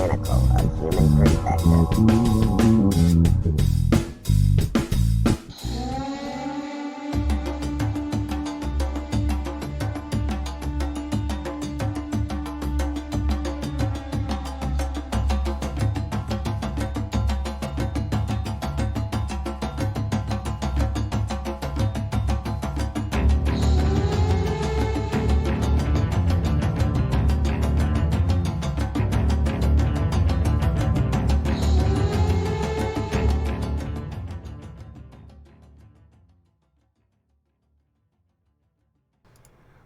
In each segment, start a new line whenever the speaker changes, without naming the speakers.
pinnacle of human perfection.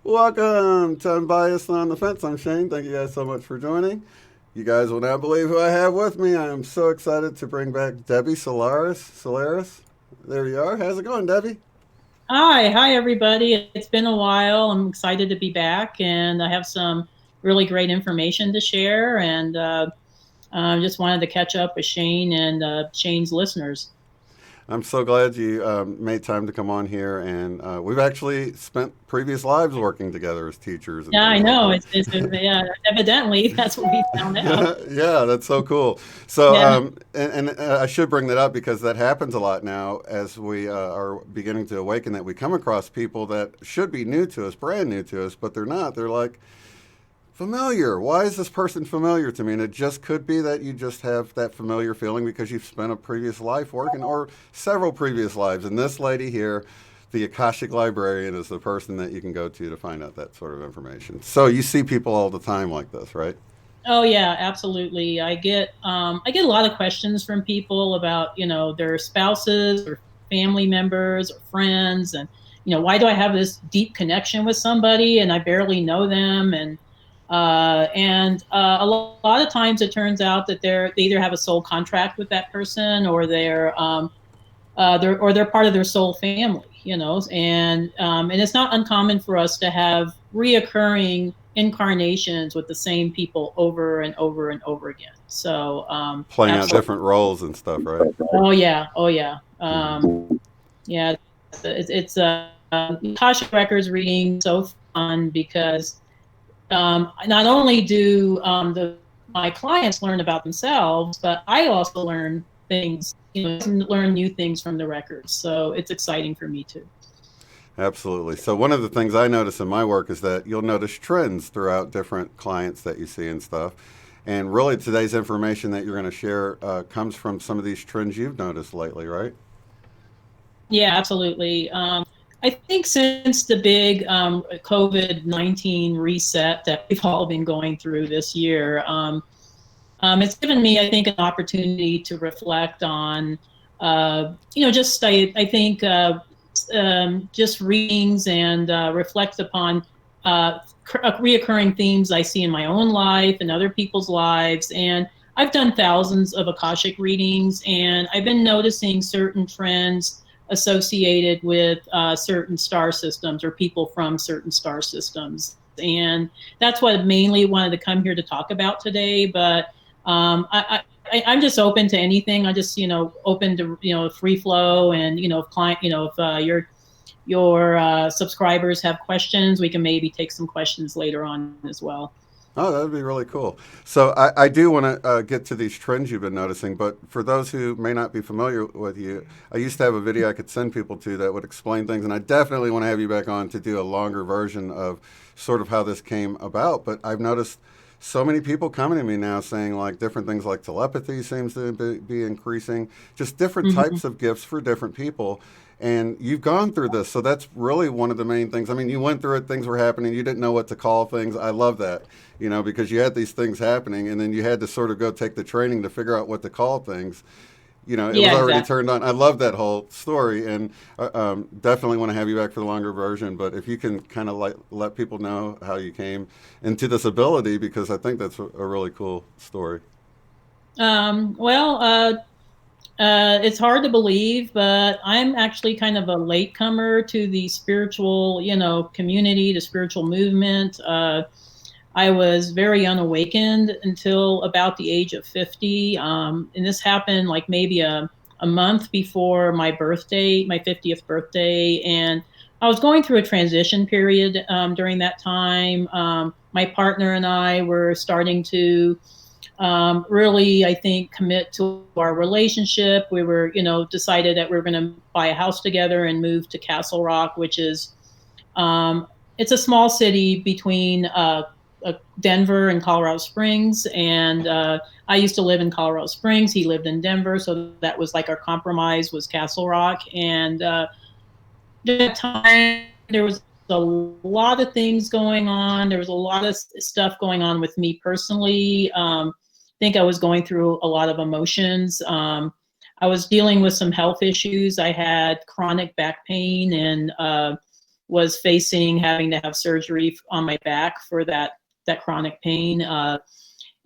Welcome to Unbiased On the Fence. I'm Shane. Thank you guys so much for joining. You guys will not believe who I have with me. I am so excited to bring back Debbie Solaris. There you are. How's it going, Debbie?
Hi everybody. It's been a while. I'm excited to be back, and I have some really great information to share, and just wanted to catch up with Shane and Shane's listeners.
I'm so glad you made time to come on here, and we've actually spent previous lives working together as teachers. And
yeah, I know.
Like
Yeah, evidently that's what we found out.
Yeah, that's so cool. So,
Yeah.
and I should bring that up because that happens a lot now as we are beginning to awaken, that we come across people that should be new to us, brand new to us, but they're not. They're like, familiar. Why is this person familiar to me? And it just could be that you just have that familiar feeling because you've spent a previous life working, or several previous lives. And this lady here, the Akashic Librarian, is the person that you can go to find out that sort of information. So you see people all the time like this, right?
Oh yeah, absolutely. I get a lot of questions from people about, their spouses or family members or friends, and why do I have this deep connection with somebody and I barely know them, and a lot of times it turns out that they either have a soul contract with that person, or they're part of their soul family, and it's not uncommon for us to have reoccurring incarnations with the same people over and over and over again. So
playing out different roles and stuff, right?
Oh yeah. Yeah, it's Akashic Records reading so fun because not only do my clients learn about themselves, but I also learn things, learn new things from the records. So it's exciting for me too.
Absolutely. So one of the things I notice in my work is that you'll notice trends throughout different clients that you see and stuff. And really today's information that you're going to share comes from some of these trends you've noticed lately, right?
Yeah, absolutely. I think since the big COVID-19 reset that we've all been going through this year, it's given me, I think, an opportunity to reflect on, just I think just readings and reflect upon reoccurring themes I see in my own life and other people's lives. And I've done thousands of Akashic readings, and I've been noticing certain trends associated with certain star systems or people from certain star systems. And that's what I mainly wanted to come here to talk about today. But I'm just open to anything. I just, open to, free flow, and, if client, if your subscribers have questions, we can maybe take some questions later on as well.
Oh, that would be really cool. So I do want to get to these trends you've been noticing, but for those who may not be familiar with you, I used to have a video I could send people to that would explain things, and I definitely want to have you back on to do a longer version of sort of how this came about. But I've noticed so many people coming to me now saying like different things, like telepathy seems to be increasing, just different types of gifts for different people. And you've gone through this, so that's really one of the main things. I mean, you went through it, things were happening, you didn't know what to call things. I love that, because you had these things happening, and then you had to sort of go take the training to figure out what to call things. It was already turned on. I love that whole story, and definitely want to have you back for the longer version. But if you can kind of let people know how you came into this ability, because I think that's a really cool story.
It's hard to believe, but I'm actually kind of a latecomer to the spiritual, community, the spiritual movement. I was very unawakened until about the age of 50. And this happened like maybe a month before my birthday, my 50th birthday. And I was going through a transition period during that time. My partner and I were starting to really, I think, commit to our relationship. We were, decided that we were going to buy a house together and move to Castle Rock, which is, it's a small city between Denver and Colorado Springs. And I used to live in Colorado Springs. He lived in Denver. So that was like our compromise was Castle Rock. And at that time, there was a lot of things going on. There was a lot of stuff going on with me personally. I think I was going through a lot of emotions. I was dealing with some health issues. I had chronic back pain and was facing having to have surgery on my back for that chronic pain.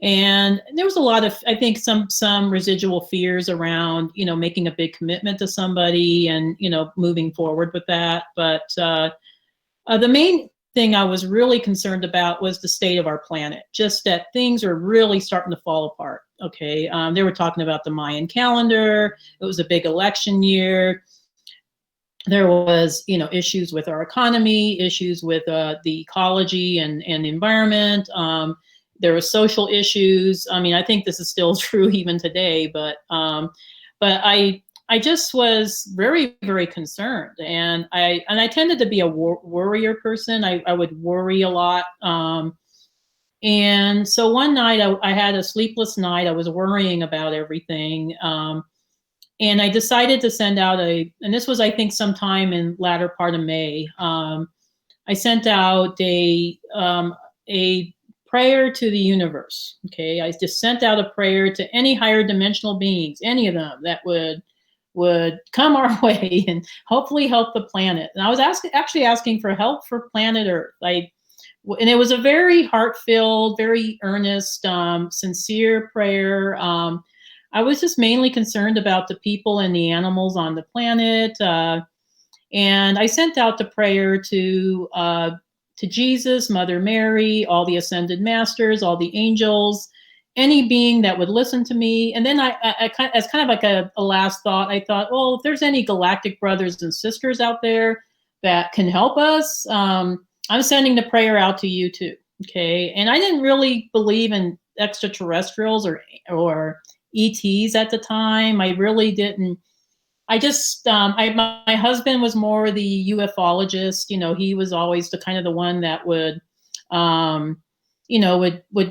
And there was a lot of, I think, some residual fears around, making a big commitment to somebody and, moving forward with that. But the main thing I was really concerned about was the state of our planet, just that things are really starting to fall apart. Okay. They were talking about the Mayan calendar. It was a big election year. There was, issues with our economy, issues with the ecology and environment. There were social issues. I mean, I think this is still true even today, but I just was very, very concerned, and I tended to be a worrier person. I would worry a lot, and so one night I had a sleepless night. I was worrying about everything, and I decided to send out and this was, I think, sometime in latter part of May. I sent out a prayer to the universe. Okay, I just sent out a prayer to any higher dimensional beings, any of them that would come our way and hopefully help the planet. And I was actually asking for help for planet Earth. And it was a very heart-filled, very earnest, sincere prayer. I was just mainly concerned about the people and the animals on the planet. And I sent out the prayer to Jesus, Mother Mary, all the ascended masters, all the angels, any being that would listen to me. And then I as kind of like a last thought, I thought, well, if there's any galactic brothers and sisters out there that can help us, I'm sending the prayer out to you too. Okay. And I didn't really believe in extraterrestrials or ETs at the time. I really didn't. I just, my husband was more the ufologist. He was always the kind of the one that would, would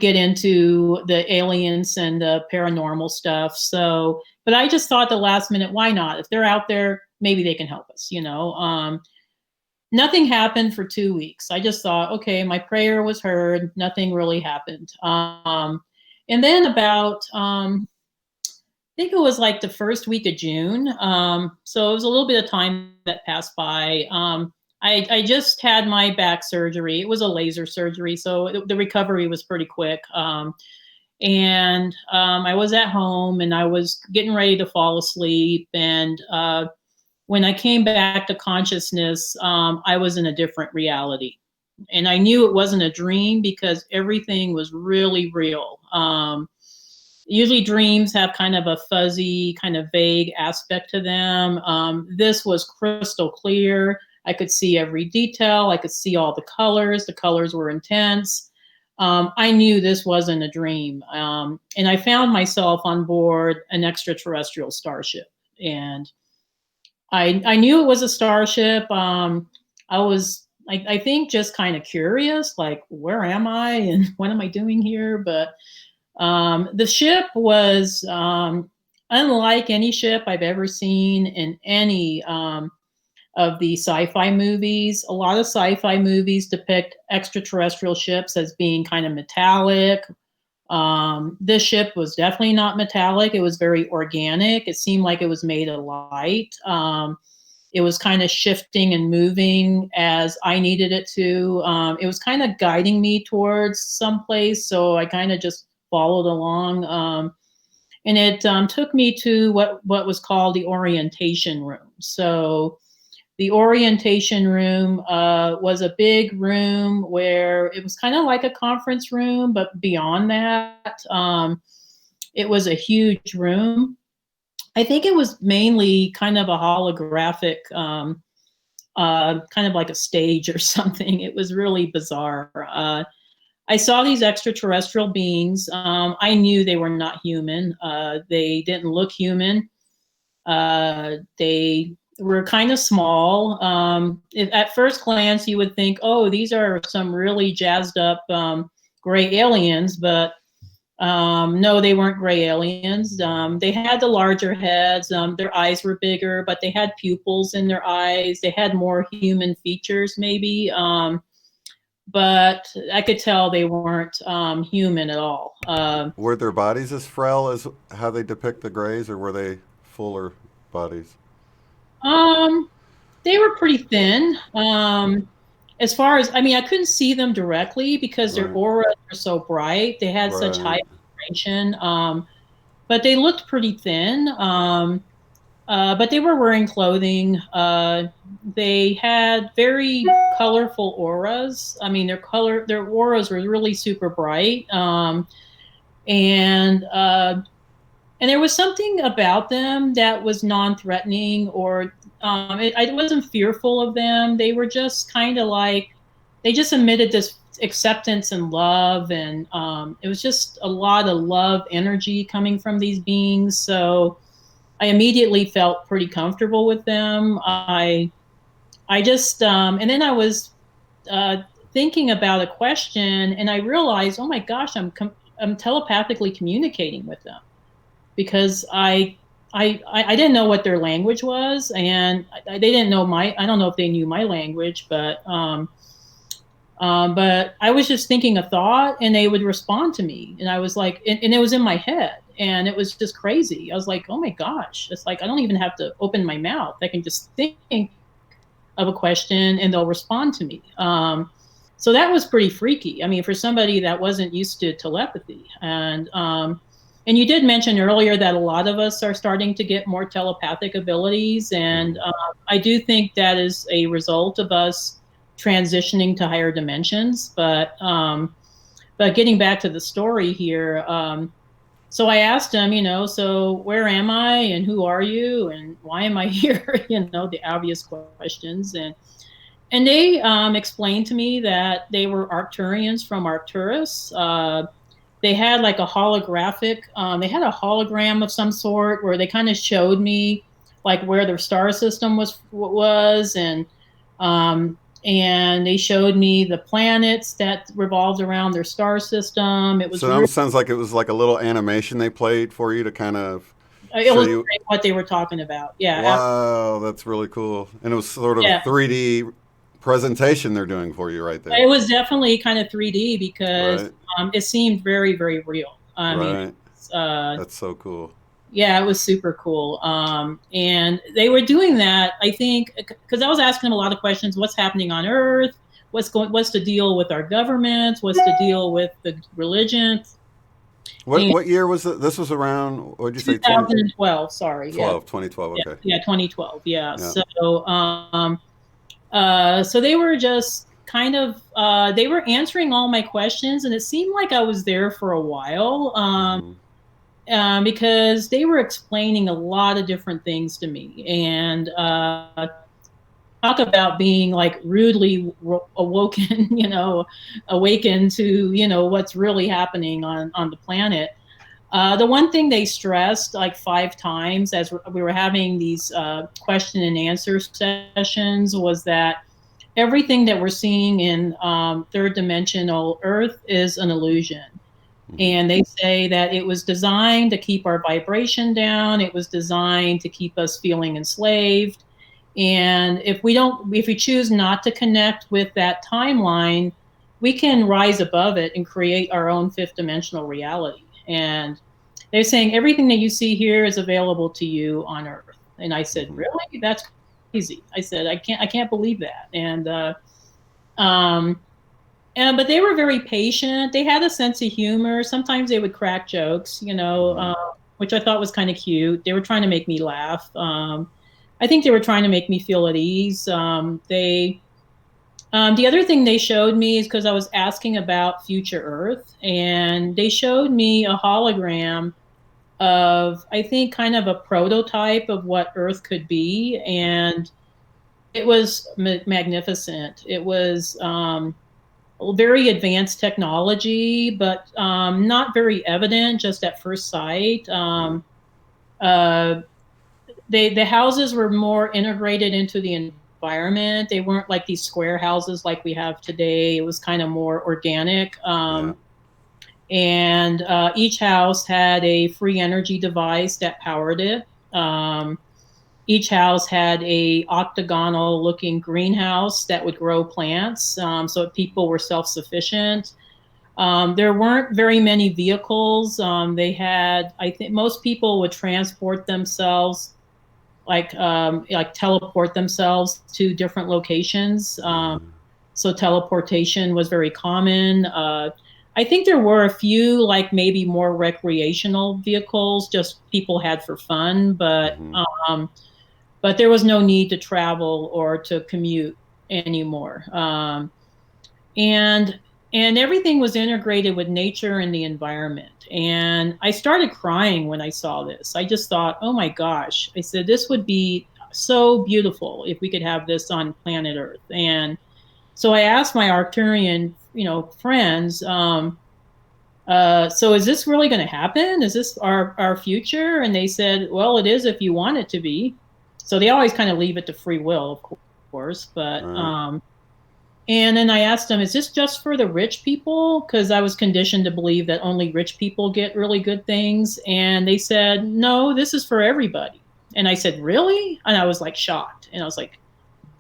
get into the aliens and the paranormal stuff. So, but I just thought the last minute, why not? If they're out there, maybe they can help us. Nothing happened for 2 weeks. I just thought, okay, my prayer was heard. Nothing really happened. And then about, I think it was like the first week of June. So it was a little bit of time that passed by. I just had my back surgery. It was a laser surgery, so the recovery was pretty quick. And I was at home and I was getting ready to fall asleep. And when I came back to consciousness, I was in a different reality. And I knew it wasn't a dream because everything was really real. Usually dreams have kind of a fuzzy, kind of vague aspect to them. This was crystal clear. I could see every detail. I could see all the colors. The colors were intense. I knew this wasn't a dream. And I found myself on board an extraterrestrial starship. And I knew it was a starship. I was, I think, just kind of curious, like, where am I and what am I doing here? But the ship was unlike any ship I've ever seen in any of the sci-fi movies. A lot of sci-fi movies depict extraterrestrial ships as being kind of metallic. This ship was definitely not metallic. It was very organic. It seemed like it was made of light. It was kind of shifting and moving as I needed it to. It was kind of guiding me towards someplace, so I kind of just followed along. And it took me to what was called the orientation room. So the orientation room was a big room where it was kind of like a conference room, but beyond that, it was a huge room. I think it was mainly kind of a holographic, kind of like a stage or something. It was really bizarre. I saw these extraterrestrial beings. I knew they were not human. They didn't look human. They were kind of small. At first glance, you would think, oh, these are some really jazzed up gray aliens, but no, they weren't gray aliens. They had the larger heads. Their eyes were bigger, but they had pupils in their eyes. They had more human features, maybe. But I could tell they weren't human at all.
Were their bodies as frail as how they depict the Greys, or were they fuller bodies?
Um, they were pretty thin. As far as, I mean, I couldn't see them directly because their
Right.
auras were so bright. They had such high
Right.
vibration. But they looked pretty thin. But they were wearing clothing. They had very colorful auras. I mean, their auras were really super bright. And and there was something about them that was non-threatening, or I wasn't fearful of them. They were just kind of like, they just emitted this acceptance and love, and it was just a lot of love energy coming from these beings. So I immediately felt pretty comfortable with them. I just and then I was thinking about a question, and I realized, oh my gosh, I'm telepathically communicating with them, because I didn't know what their language was, and they didn't know my. I don't know if they knew my language, but I was just thinking a thought, and they would respond to me, and I was like, and it was in my head, and it was just crazy. I was like, oh my gosh, it's like I don't even have to open my mouth. I can just think of a question, and they'll respond to me. So that was pretty freaky. I mean, for somebody that wasn't used to telepathy, and you did mention earlier that a lot of us are starting to get more telepathic abilities, and I do think that is a result of us transitioning to higher dimensions. But getting back to the story here, so I asked him, so where am I, and who are you, and why am I here? The obvious questions, and they explained to me that they were Arcturians from Arcturus. They had like a holographic, they had a hologram of some sort where they kind of showed me like where their star system was, and they showed me the planets that revolved around their star system. It was
So it
really
almost sounds like it was like a little animation they played for you to kind of show you.
illustrate what they were talking about. Yeah,
Wow, that's really cool. And it was sort of
yeah.
3D presentation they're doing for you right
It
there.
was definitely kind of 3D because
Right.
it seemed very, very real. I mean,
Right. That's so cool.
yeah, it was super cool. And they were doing that, I think, because I was asking them a lot of questions. What's happening on Earth? What's the deal with our governments? What's the deal with the religion? And
What year was it? This was around, what did you say,
2012, sorry. Yeah.
2012,
Yeah.
okay.
Yeah. 2012. Yeah.
Yeah.
So they were just kind of, they were answering all my questions, and it seemed like I was there for a while.
Hmm.
Because they were explaining a lot of different things to me, and talk about being like rudely awoken, awakened to what's really happening on the planet. The one thing they stressed like 5 times as we were having these question and answer sessions was that everything that we're seeing in third dimensional Earth is an illusion.
Hmm.
And they say that it was designed to keep our vibration down. It was designed to keep us feeling enslaved. And if we choose not to connect with that timeline, we can rise above it and create our own fifth dimensional reality. And they're saying everything that you see here is available to you on Earth. And I said,
Hmm.
really? That's crazy. I said, I can't believe that. Um, but they were very patient. They had a sense of humor. Sometimes they would crack jokes,
Hmm.
which I thought was kind of cute. They were trying to make me laugh. I think they were trying to make me feel at ease. The other thing they showed me is because I was asking about future Earth, and they showed me a hologram of, I think, kind of a prototype of what Earth could be, and it was magnificent. It was very advanced technology, but not very evident just at first sight. Uh, the houses were more integrated into the environment. They weren't like these square houses like we have today. It was kind of more organic.
Yeah.
And each house had a free energy device that powered it. Each house had a octagonal looking greenhouse that would grow plants, so people were self-sufficient. There weren't very many vehicles. They had, I think most people would transport themselves, like teleport themselves to different locations. So teleportation was very common. I think there were a few, like maybe more recreational vehicles, just people had for fun, but there was no need to travel or to commute anymore. And everything was integrated with nature and the environment. And I started crying when I saw this. I just thought, oh my gosh, I said, this would be so beautiful if we could have this on planet Earth. And so I asked my Arcturian, friends, so is this really going to happen? Is this our future? And they said, well, it is if you want it to be. So they always kind of leave it to free will, of course. But and then I asked them, is this just for the rich people? Because I was conditioned to believe that only rich people get really good things. And they said, no, this is for everybody. And I said, really? And I was like shocked. And I was like,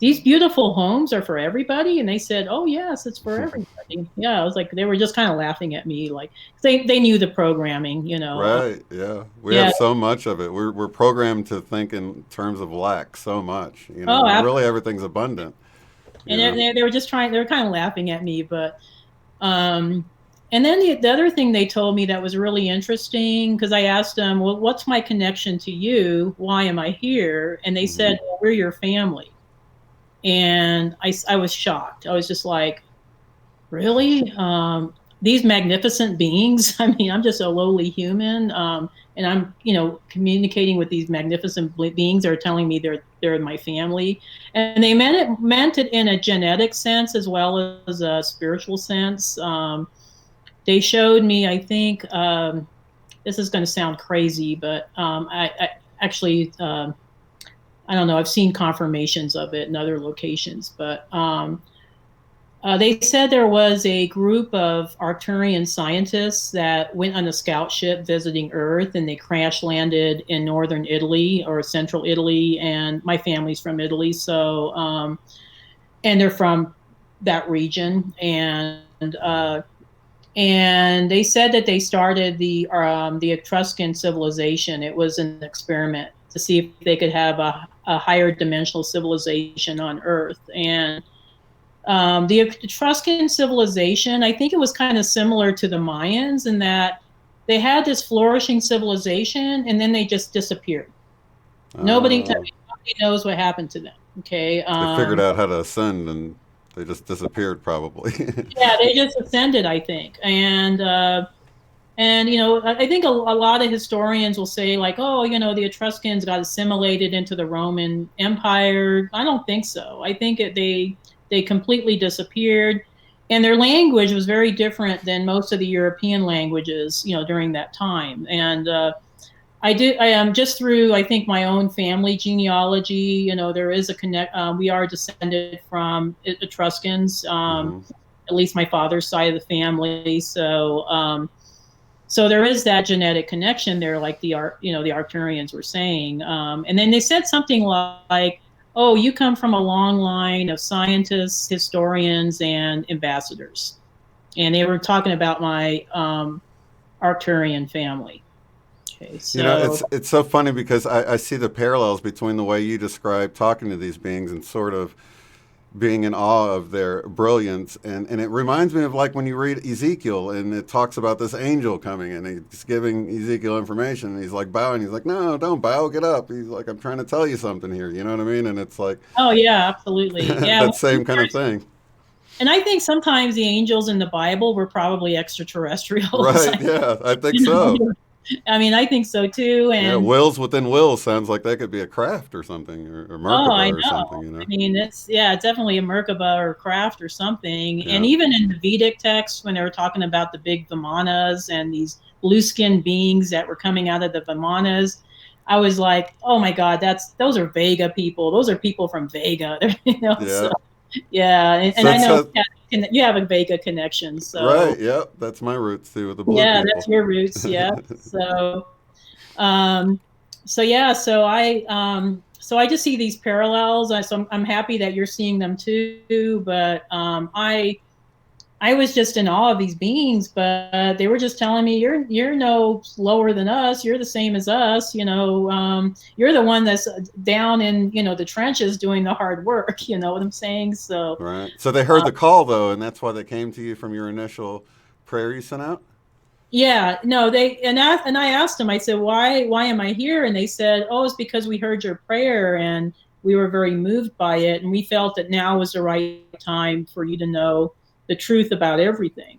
these beautiful homes are for everybody? And they said, oh, yes, it's for everybody. Yeah, I was like, they were just kind of laughing at me. Like they knew the programming,
Right, yeah. We have so much of it. We're programmed to think in terms of lack so much. Really everything's abundant.
And they were just they were kind of laughing at me. But, and then the other thing they told me that was really interesting, because I asked them, well, what's my connection to you? Why am I here? And they said, well, we're your family. And I was shocked. I was just like, really? These magnificent beings? I mean, I'm just a lowly human. And I'm, communicating with these magnificent beings that are telling me they're my family. And they meant it in a genetic sense as well as a spiritual sense. They showed me, I think, this is going to sound crazy, but I actually, I don't know, I've seen confirmations of it in other locations, but they said there was a group of Arcturian scientists that went on a scout ship visiting Earth, and they crash landed in northern Italy or central Italy, and my family's from Italy, so and they're from that region, and they said that they started the Etruscan civilization. It was an experiment to see if they could have a higher dimensional civilization on Earth, and the Etruscan civilization, I think it was kind of similar to the Mayans in that they had this flourishing civilization and then they just disappeared. Nobody knows what happened to them. Okay.
They figured out how to ascend and they just disappeared probably.
Yeah, they just ascended, I think. And I think a lot of historians will say like, oh, the Etruscans got assimilated into the Roman Empire. I don't think so. I think they completely disappeared, and their language was very different than most of the European languages, during that time. And I am just through, I think, my own family genealogy, there is a connect. We are descended from Etruscans, at least my father's side of the family. So, so there is that genetic connection there, like the Arcturians were saying. And then they said something like, oh, you come from a long line of scientists, historians, and ambassadors. And they were talking about my Arcturian family. Okay, so
it's so funny because I see the parallels between the way you describe talking to these beings and sort of being in awe of their brilliance. And it reminds me of like when you read Ezekiel and it talks about this angel coming and he's giving Ezekiel information and he's like bowing. He's like, no, don't bow, get up. He's like, I'm trying to tell you something here. You know what I mean? And it's like,
oh yeah, absolutely. Yeah.
That same kind of thing.
And I think sometimes the angels in the Bible were probably extraterrestrials.
Right. Yeah, I think so.
I mean, I think so too.
Yeah,
And
wills within wills sounds like that could be a craft or something, or
oh, I
Merkaba or something,
know.
you
I
know?
mean, it's yeah, it's definitely a Merkaba or craft or something. And
Yeah.
even in the Vedic text, when they were talking about the big Vimanas and these blue-skinned beings that were coming out of the Vimanas, I was like, oh my God, those are Vega people. Those are people from Vega, you know. So
Yeah.
yeah, and
So,
I know
so
you have a Vega connection, so
right, yep, that's my roots too with the blue
yeah, that's
people.
your roots. Yeah, so. Um, so yeah, so I just see these parallels. I'm happy that you're seeing them too. But I was just in awe of these beings, but they were just telling me you're no lower than us. You're the same as us. You're the one that's down in the trenches doing the hard work. You know what I'm saying? So
Right. So they heard the call though, and that's why they came to you from your initial prayer you sent out?
yeah, no, I asked them, I said, why am I here? And they said, oh, it's because we heard your prayer and we were very moved by it. And we felt that now was the right time for you to know the truth about everything.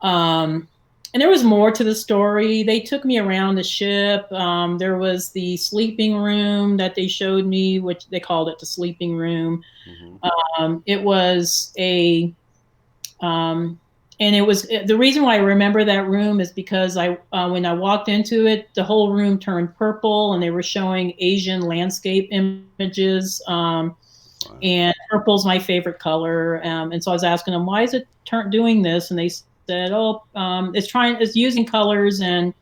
Um, and there was more to the story. They took me around the ship. There was the sleeping room that they showed me, which they called it the sleeping room.
Mm-hmm.
It was um, and it was the reason why I remember that room is because when I walked into it, the whole room turned purple, and they were showing Asian landscape images.
Wow.
And purple's my favorite color, and so I was asking them, why is it doing this? And they said, oh, it's using colors and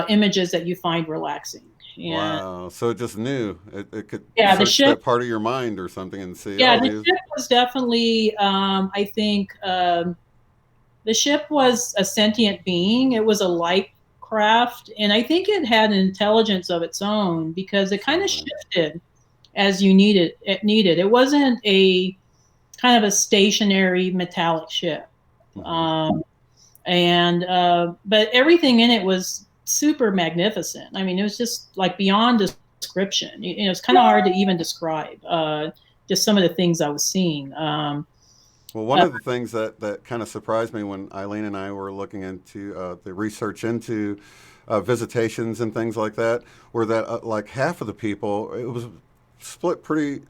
images that you find relaxing. And
Wow. So it just knew it could
yeah, the
search
ship
that part of your mind or something and see,
yeah
oh,
the
these.
ship was definitely I think the ship was a sentient being. It was a light craft, and I think it had an intelligence of its own because it kind of
Absolutely.
shifted as you needed. It wasn't a kind of a stationary metallic ship,
Mm-hmm.
um, and but everything in it was super magnificent. I mean, it was just like beyond description. It's kind of hard to even describe. Just some of the things I was seeing.
Well, one of the things that kind of surprised me when Eileen and I were looking into the research into visitations and things like that, were that like half of the people, it was split pretty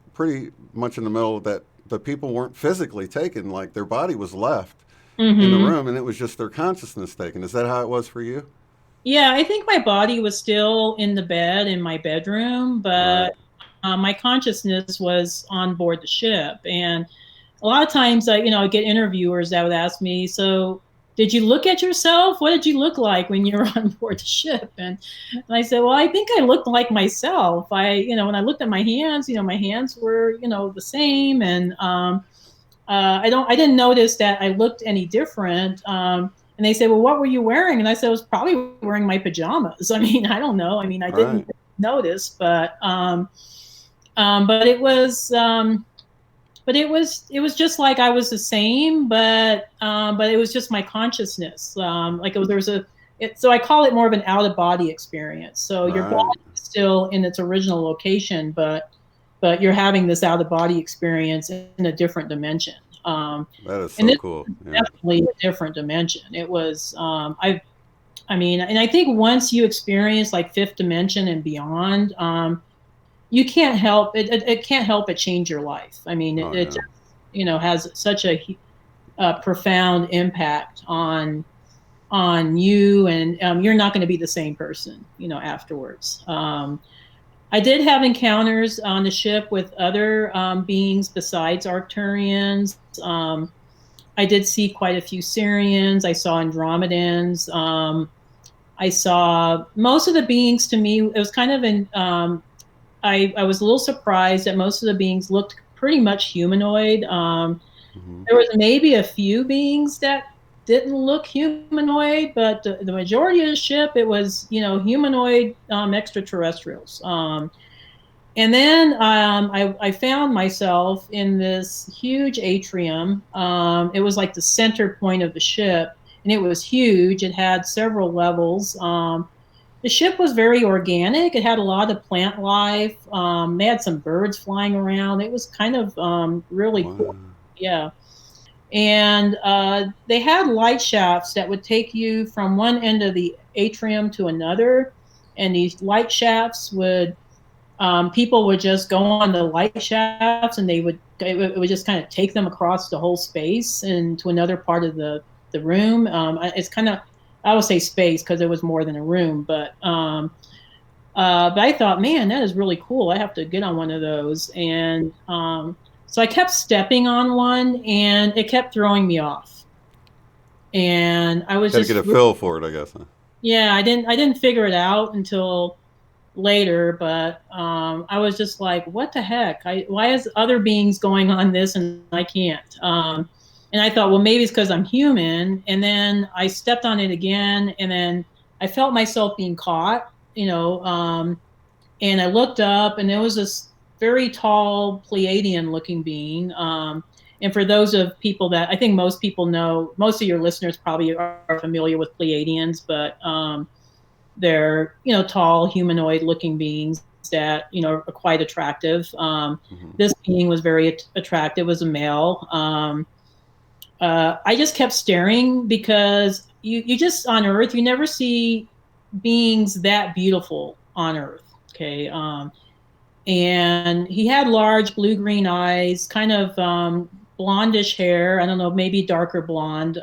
much in the middle, that the people weren't physically taken, like their body was left in the
Mm-hmm.
room, and it was just their consciousness taken. Is that how it was for you?
Yeah, I think my body was still in the bed in my bedroom,
Right.
but my consciousness was on board the ship. And a lot of times, I get interviewers that would ask me, "So, did you look at yourself? What did you look like when you were on board the ship?" And I said, "Well, I think I looked like myself. When I looked at my hands, my hands were, the same, and I didn't notice that I looked any different." And they say, "Well, what were you wearing?" And I said, "I was probably wearing my pajamas." I mean, I don't know. I mean, I
Right.
didn't notice, but it was just like I was the same, but it was just my consciousness. Like so I call it more of an out of body experience. So your
Right.
body is still in its original location, but you're having this out of body experience in a different dimension.
That is
And
so
this
cool.
was
Yeah.
definitely a different dimension. It was I mean, and I think once you experience like fifth dimension and beyond, you can't help it can't help but change your life. I mean,
Oh
it
yeah.
just, has such a profound impact on you, and you're not going to be the same person, afterwards. I did have encounters on the ship with other beings besides Arcturians. I did see quite a few Sirians. I saw Andromedans. I saw most of the beings. To me, it was kind of I was a little surprised that most of the beings looked pretty much humanoid.
Mm-hmm.
There was maybe a few beings that didn't look humanoid, but the majority of the ship, it was, humanoid extraterrestrials. And then I found myself in this huge atrium. It was like the center point of the ship, and it was huge. It had several levels. The ship was very organic. It had a lot of plant life. They had some birds flying around. It was kind of really cool.
Wow.
Yeah. And they had light shafts that would take you from one end of the atrium to another. And these light shafts would, people would just go on the light shafts, and it would just kind of take them across the whole space and to another part of the room. It's kind of, I would say space because it was more than a room, but I thought, man, that is really cool. I have to get on one of those. And so I kept stepping on one, and it kept throwing me off. And I was
Got to
just
get a feel for it, I guess. Huh?
Yeah, I didn't figure it out until later, but I was just like, what the heck? Why is other beings going on this and I can't? And I thought, well, maybe it's because I'm human. And then I stepped on it again, and then I felt myself being caught, and I looked up, and there was this very tall Pleiadian looking being. And for those of people that I think most people know, most of your listeners probably are familiar with Pleiadians, but they're, tall humanoid looking beings that, are quite attractive. This being was very attractive, was a male. I just kept staring because you just, on Earth, you never see beings that beautiful on Earth. Okay. And he had large blue-green eyes, kind of blondish hair. I don't know, maybe darker blonde.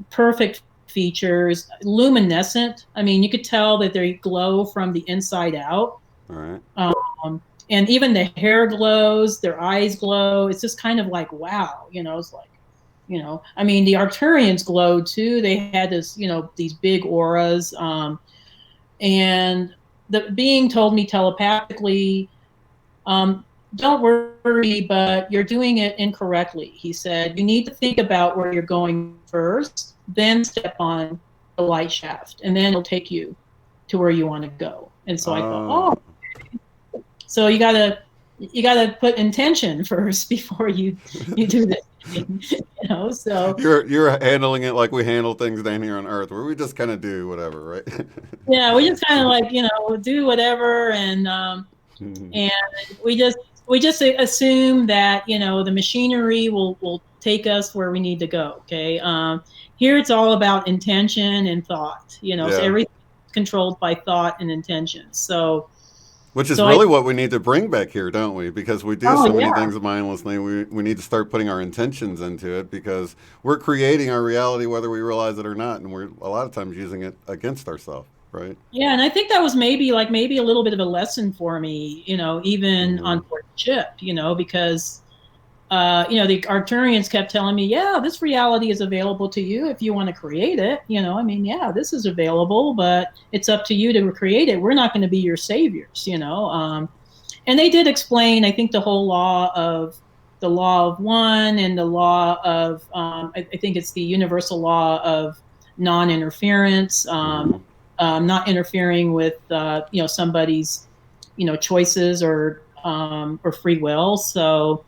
Perfect features, luminescent. I mean, you could tell that they glow from the inside out.
All right.
And even the hair glows, their eyes glow. It's just kind of like, wow, it's like, I mean, the Arcturians glowed too. They had this, these big auras. And the being told me telepathically, don't worry, but you're doing it incorrectly. He said, you need to think about where you're going first, then step on the light shaft, and then it'll take you to where you want to go. And so I thought, okay. So you gotta put intention first before you do this. So
you're handling it like we handle things down here on Earth, where we just kind of do whatever, right?
Yeah, we just kind of like do whatever, and and we just assume that the machinery will take us where we need to go. Okay, here it's all about intention and thought. So everything's controlled by thought and intention.
Which is really what we need to bring back here, don't we? Because we do so many things mindlessly. We need to start putting our intentions into it, because we're creating our reality whether we realize it or not, and we're a lot of times using it against ourselves, right?
Yeah, and I think that was maybe a little bit of a lesson for me, even on board the ship, because the Arcturians kept telling me, yeah, this reality is available to you if you want to create it. This is available, but it's up to you to create it. We're not going to be your saviors, and they did explain, I think, the law of one, and the law of, I think it's the universal law of non-interference, not interfering with, somebody's, choices or free will. So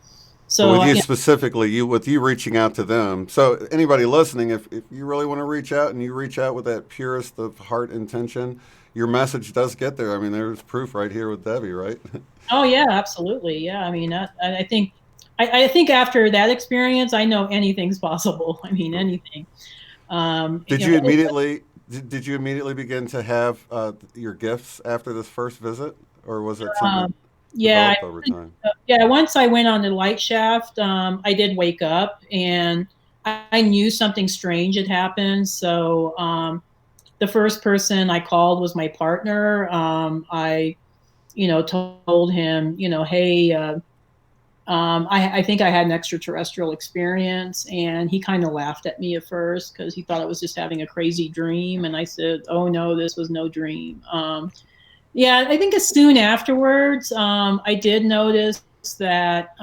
with you specifically, with you reaching out to them. So anybody listening, if you really want to reach out, and you reach out with that purest of heart intention, your message does get there. I mean, there's proof right here with Debbie, right?
Oh yeah, absolutely. Yeah, I mean, I think after that experience, I know anything's possible. I mean, anything.
Did you immediately begin to have your gifts after this first visit, or was it something? Over time?
Once I went on the light shaft, I did wake up, and I knew something strange had happened. So the first person I called was my partner. I told him, hey, I think I had an extraterrestrial experience, and he kind of laughed at me at first because he thought I was just having a crazy dream. And I said, oh no, this was no dream. Yeah, I think as soon afterwards, I did notice that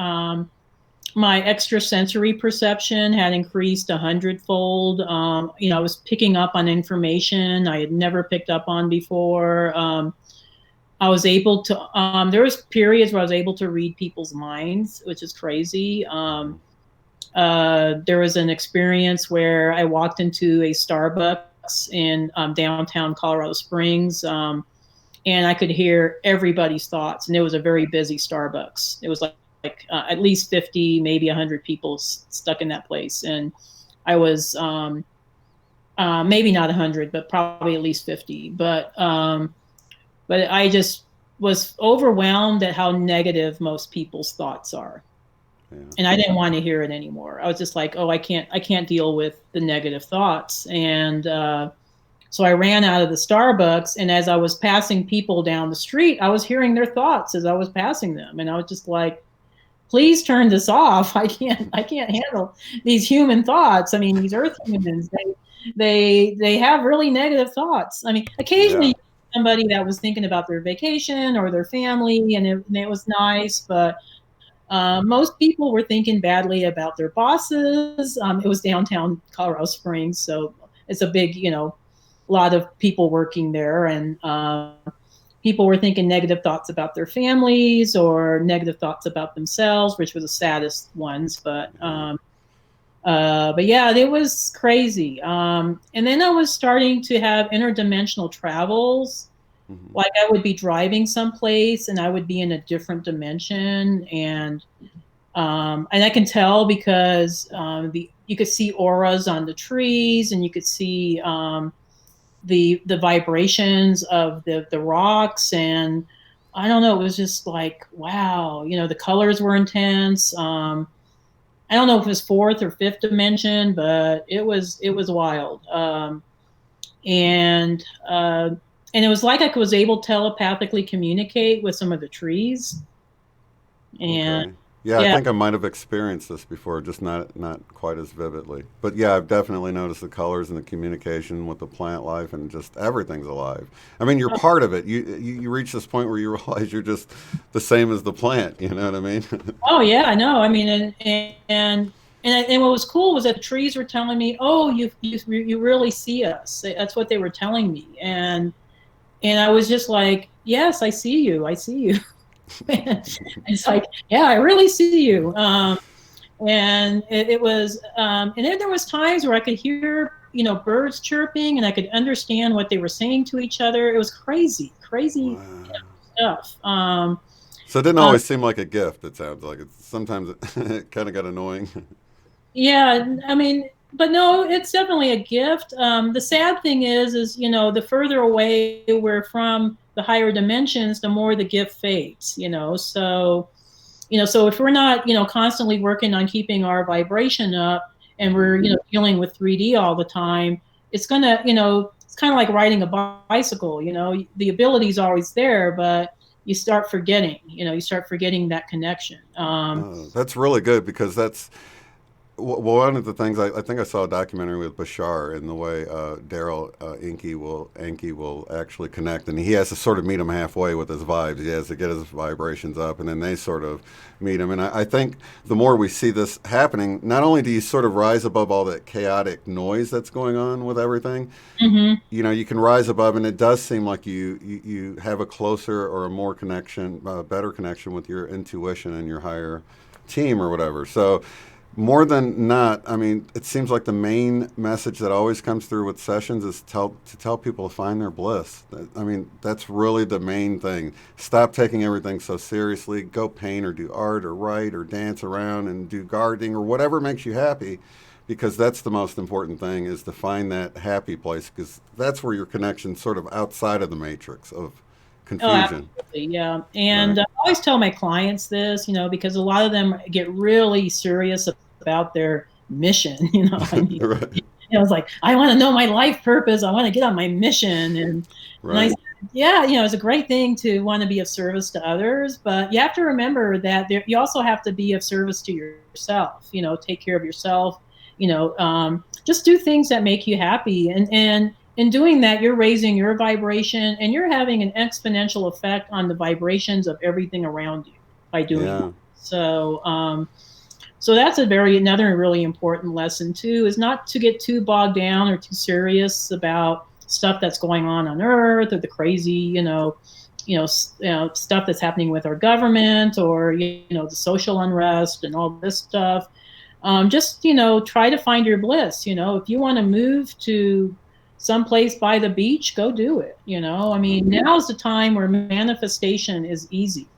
my extrasensory perception had increased 100-fold. I was picking up on information I had never picked up on before. I was able to, there was periods where I was able to read people's minds, which is crazy. There was an experience where I walked into a Starbucks in downtown Colorado Springs, and I could hear everybody's thoughts. And it was a very busy Starbucks. It was like like at least 50, maybe 100 people stuck in that place. And I was maybe not 100, but probably at least 50. But I just was overwhelmed at how negative most people's thoughts are.
Yeah.
And I didn't want to hear it anymore. I was just like, oh, I can't deal with the negative thoughts. And so I ran out of the Starbucks, and as I was passing people down the street, I was hearing their thoughts as I was passing them. And I was just like, please turn this off. I can't handle these human thoughts. I mean, these earth humans, they have really negative thoughts. I mean, occasionally somebody that was thinking about their vacation or their family, and it was nice, but most people were thinking badly about their bosses. It was downtown Colorado Springs, so it's a big, lot of people working there, and people were thinking negative thoughts about their families or negative thoughts about themselves, which were the saddest ones. But yeah, it was crazy. And then I was starting to have interdimensional travels. Mm-hmm. Like I would be driving someplace and I would be in a different dimension, and I can tell because you could see auras on the trees, and you could see the vibrations of the rocks, and I don't know, it was just like, wow, the colors were intense. I don't know if it was fourth or fifth dimension, but it was wild. And it was like I was able to telepathically communicate with some of the trees. And
okay. Yeah, I think I might have experienced this before, just not quite as vividly. But yeah, I've definitely noticed the colors and the communication with the plant life, and just everything's alive. I mean, you're part of it. You reach this point where you realize you're just the same as the plant. You know what I mean?
Oh yeah, I know. I mean, and what was cool was that the trees were telling me, "Oh, you really see us." That's what they were telling me, and I was just like, "Yes, I see you. I see you." It's like, yeah, I really see you. And it was, and then there was times where I could hear, birds chirping, and I could understand what they were saying to each other. It was crazy wow. Stuff.
So it didn't always seem like a gift. It sounds like sometimes it kind of got annoying.
Yeah, I mean, but no, it's definitely a gift. The sad thing is the further away we're from the higher dimensions, the more the gift fades, so if we're not, constantly working on keeping our vibration up, and we're, dealing with 3D all the time, it's gonna, it's kind of like riding a bicycle, the ability is always there, but you start forgetting, that connection.
That's really good, because that's, one of the things, I think I saw a documentary with Bashar, in the way Daryl Enki will actually connect, and he has to sort of meet him halfway with his vibes. He has to get his vibrations up, and then they sort of meet him. And I think the more we see this happening, not only do you sort of rise above all that chaotic noise that's going on with everything, mm-hmm. You can rise above, and it does seem like you have a closer or a more connection, better connection with your intuition and your higher team or whatever. So more than not, I mean, it seems like the main message that always comes through with sessions is to tell people to find their bliss. I mean, that's really the main thing. Stop taking everything so seriously. Go paint or do art or write or dance around and do gardening or whatever makes you happy, because that's the most important thing, is to find that happy place, because that's where your connection's sort of outside of the matrix of confusion.
Oh, absolutely, yeah. And right. I always tell my clients this, because a lot of them get really serious about their mission. I mean, right. It's like, I want to know my life purpose. I want to get on my mission. And, right. and I said, yeah, it's a great thing to want to be of service to others, but you have to remember that you also have to be of service to yourself. Take care of yourself. Just do things that make you happy, and in doing that, you're raising your vibration, and you're having an exponential effect on the vibrations of everything around you by doing that. So, so that's another really important lesson too, is not to get too bogged down or too serious about stuff that's going on Earth, or the crazy, stuff that's happening with our government, or the social unrest and all this stuff. Just try to find your bliss. If you want to move to someplace by the beach, go do it. I mean, now's the time where manifestation is easy.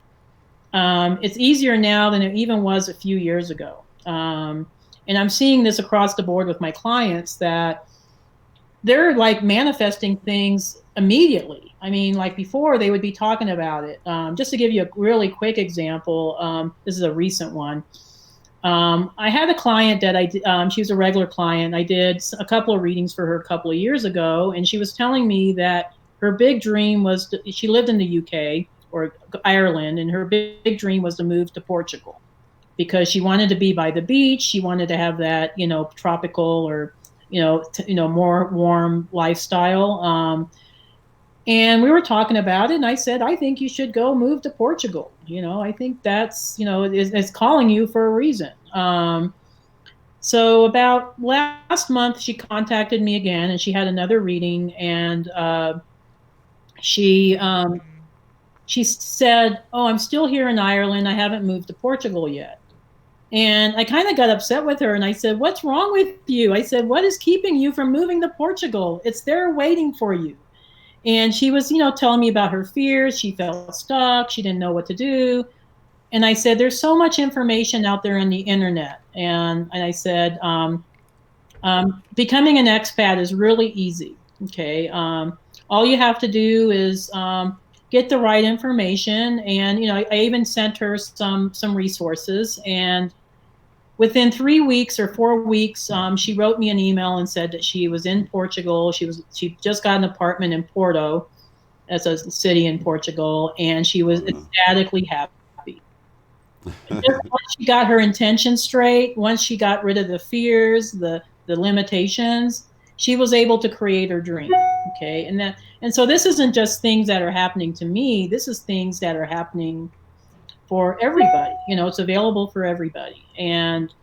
It's easier now than it even was a few years ago. And I'm seeing this across the board with my clients that they're like manifesting things immediately. I mean, like before they would be talking about it. Just to give you a really quick example, this is a recent one. I had a client that she was a regular client. I did a couple of readings for her a couple of years ago, and she was telling me that her big dream was she lived in the UK or Ireland, and her big dream was to move to Portugal because she wanted to be by the beach. She wanted to have that, tropical or, more warm lifestyle. And we were talking about it, and I said, I think you should go move to Portugal. I think that's, it's calling you for a reason. So about last month, she contacted me again, and she had another reading, and she said, "Oh, I'm still here in Ireland. I haven't moved to Portugal yet." And I kind of got upset with her, and I said, "What's wrong with you?" I said, "What is keeping you from moving to Portugal? It's there waiting for you." And she was, telling me about her fears. She felt stuck. She didn't know what to do. And I said, there's so much information out there on the internet. And I said, becoming an expat is really easy. Okay. All you have to do is get the right information. And, I even sent her some resources. And within 3 weeks or 4 weeks, she wrote me an email and said that she was in Portugal. She just got an apartment in Porto, that's a city in Portugal, and she was ecstatically happy. Just once she got her intentions straight, once she got rid of the fears, the limitations, she was able to create her dream. Okay, and so this isn't just things that are happening to me. This is things that are happening for everybody. It's available for everybody. And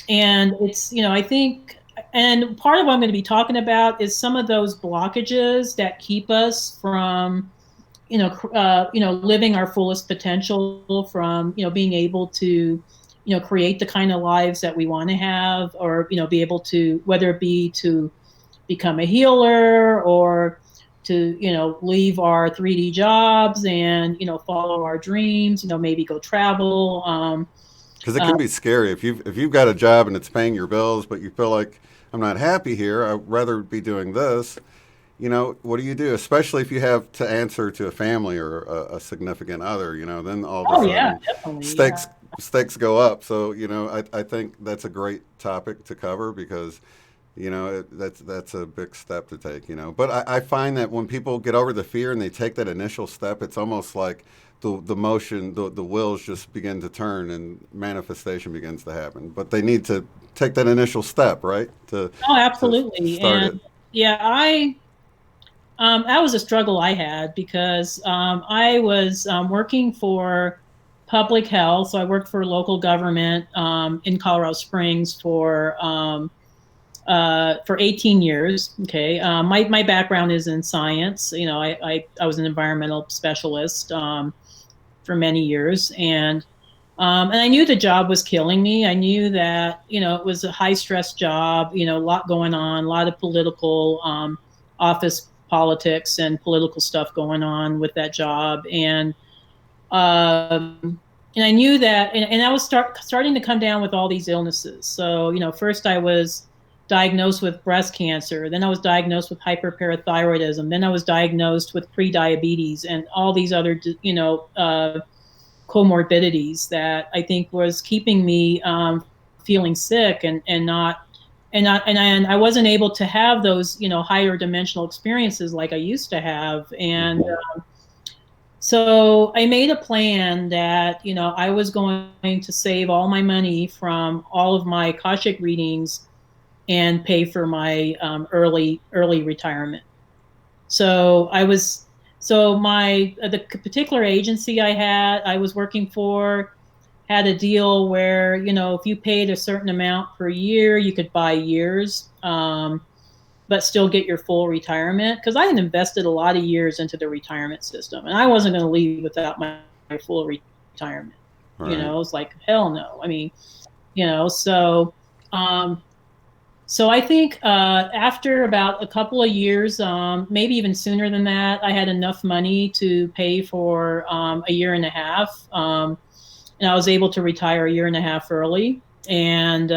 it's, I think, and part of what I'm going to be talking about is some of those blockages that keep us from, living our fullest potential, from, being able to, create the kind of lives that we want to have, or, be able to, whether it be to become a healer or to, leave our 3D jobs and, follow our dreams, maybe go travel.
Because it can be scary if you've got a job and it's paying your bills, but you feel like I'm not happy here. I'd rather be doing this. What do you do? Especially if you have to answer to a family or a significant other. Then all of a sudden stakes go up. So I think that's a great topic to cover because that's a big step to take. But I find that when people get over the fear and they take that initial step, it's almost like the motion, the wheels just begin to turn and manifestation begins to happen. But they need to take that initial step, right?
Absolutely.
To start it.
Yeah, that was a struggle I had because I was working for public health. So I worked for local government in Colorado Springs for 18 years. Okay. My background is in science. I was an environmental specialist for many years. And I knew the job was killing me. I knew that, it was a high stress job, a lot going on, a lot of political office politics and political stuff going on with that job. And I knew that, and I was starting to come down with all these illnesses. So, first I was diagnosed with breast cancer. Then I was diagnosed with hyperparathyroidism. Then I was diagnosed with prediabetes and all these other, comorbidities that I think was keeping me feeling sick and I wasn't able to have those, higher dimensional experiences like I used to have. And so I made a plan that, I was going to save all my money from all of my Akashic readings and pay for my early retirement. So the particular agency I was working for had a deal where, if you paid a certain amount per year, you could buy years, but still get your full retirement. Because I had invested a lot of years into the retirement system, and I wasn't going to leave without my full retirement. Right. It was like, hell no. I mean, so So I think after about a couple of years, maybe even sooner than that, I had enough money to pay for a year and a half, and I was able to retire a year and a half early. And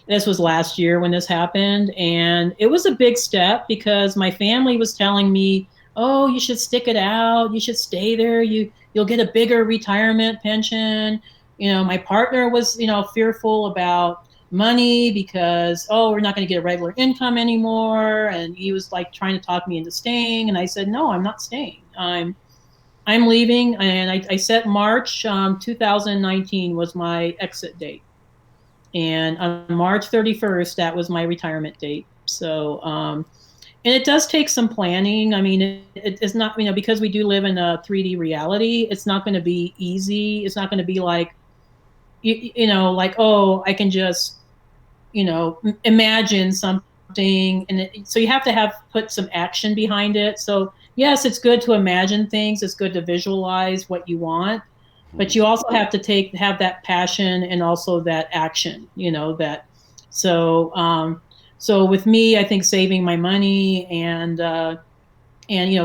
this was last year when this happened, and it was a big step because my family was telling me, "Oh, you should stick it out. You should stay there. You'll get a bigger retirement pension." My partner was, fearful about money because, oh, we're not going to get a regular income anymore, and he was like trying to talk me into staying, and I said, "No, I'm not staying. I'm leaving." And I set March 2019 was my exit date. And on March 31st, that was my retirement date. So, and it does take some planning. I mean, it's not, because we do live in a 3D reality, it's not going to be easy. It's not going to be like, like, oh, I can just, imagine something. And so you have to put some action behind it. So yes, it's good to imagine things. It's good to visualize what you want, but you also have to have that passion and also that action, that. So with me, I think saving my money and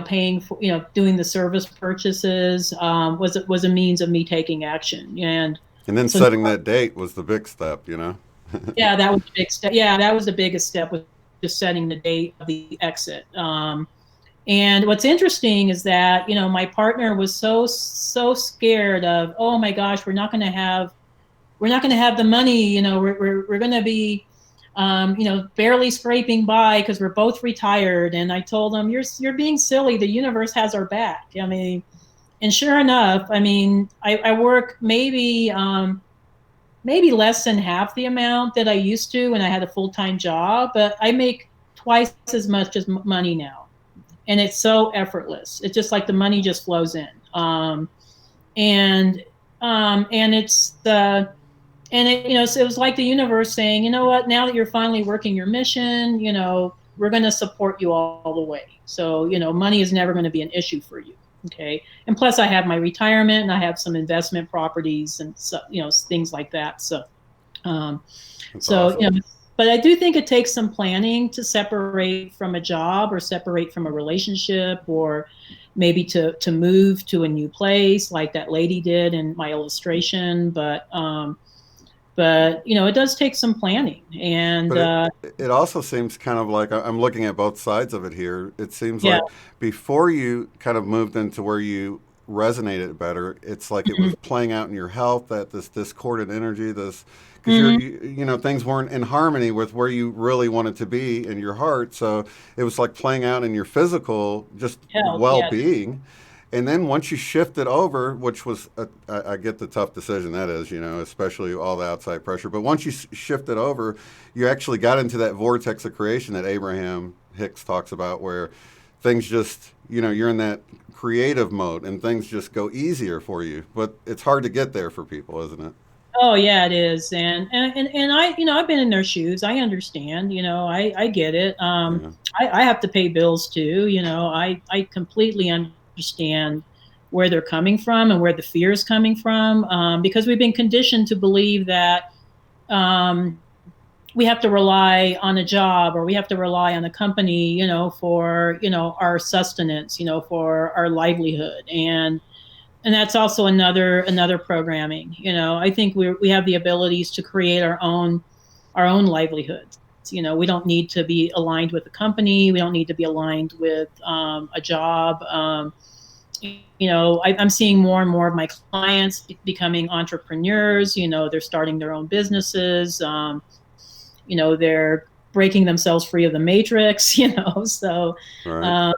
paying for, doing the service purchases, was a means of me taking action.
And then
So
setting that date was the big step, you know?
yeah, that was a big step. Yeah, that was the biggest step, was just setting the date of the exit. And what's interesting is that, my partner was so scared of, oh my gosh, we're not going to have the money, we're going to be, barely scraping by because we're both retired. And I told him, you're being silly. The universe has our back. I mean, and sure enough, I mean, I work maybe less than half the amount that I used to when I had a full-time job, but I make twice as much as money now. And it's so effortless. It's just like the money just flows in. And it's and it, so it was like the universe saying, you know what, now that you're finally working your mission, we're going to support you all the way. So, money is never going to be an issue for you. Okay. And plus I have my retirement and I have some investment properties and so, things like that. So,
Awesome.
but I do think it takes some planning to separate from a job or separate from a relationship, or maybe to move to a new place like that lady did in my illustration. But it does take some planning. And
But it also seems kind of like I'm looking at both sides of it here. It seems
yeah.
like before you kind of moved into where you resonated better, it's like it
Mm-hmm.
was playing out in your health, that this discordant energy, this because
Mm-hmm.
things weren't in harmony with where you really wanted to be in your heart. So it was like playing out in your physical just
Health,
well
yeah.
being. And then once you shifted over, which was, I get the tough decision that is, especially all the outside pressure. But once you shifted over, you actually got into that vortex of creation that Abraham Hicks talks about, where things just, you're in that creative mode and things just go easier for you. But it's hard to get there for people, isn't it?
Oh yeah, it is. And I, I've been in their shoes. I understand, I get it.
Yeah.
I have to pay bills too. I completely understand where they're coming from and where the fear is coming from. Because we've been conditioned to believe that, um, we have to rely on a job, or we have to rely on a company, for, our sustenance, for our livelihood. And that's also another programming. I think we have the abilities to create our own livelihoods. We don't need to be aligned with a company. We don't need to be aligned with a job. I'm seeing more and more of my clients becoming entrepreneurs. They're starting their own businesses. They're breaking themselves free of the matrix. So
Right.
um,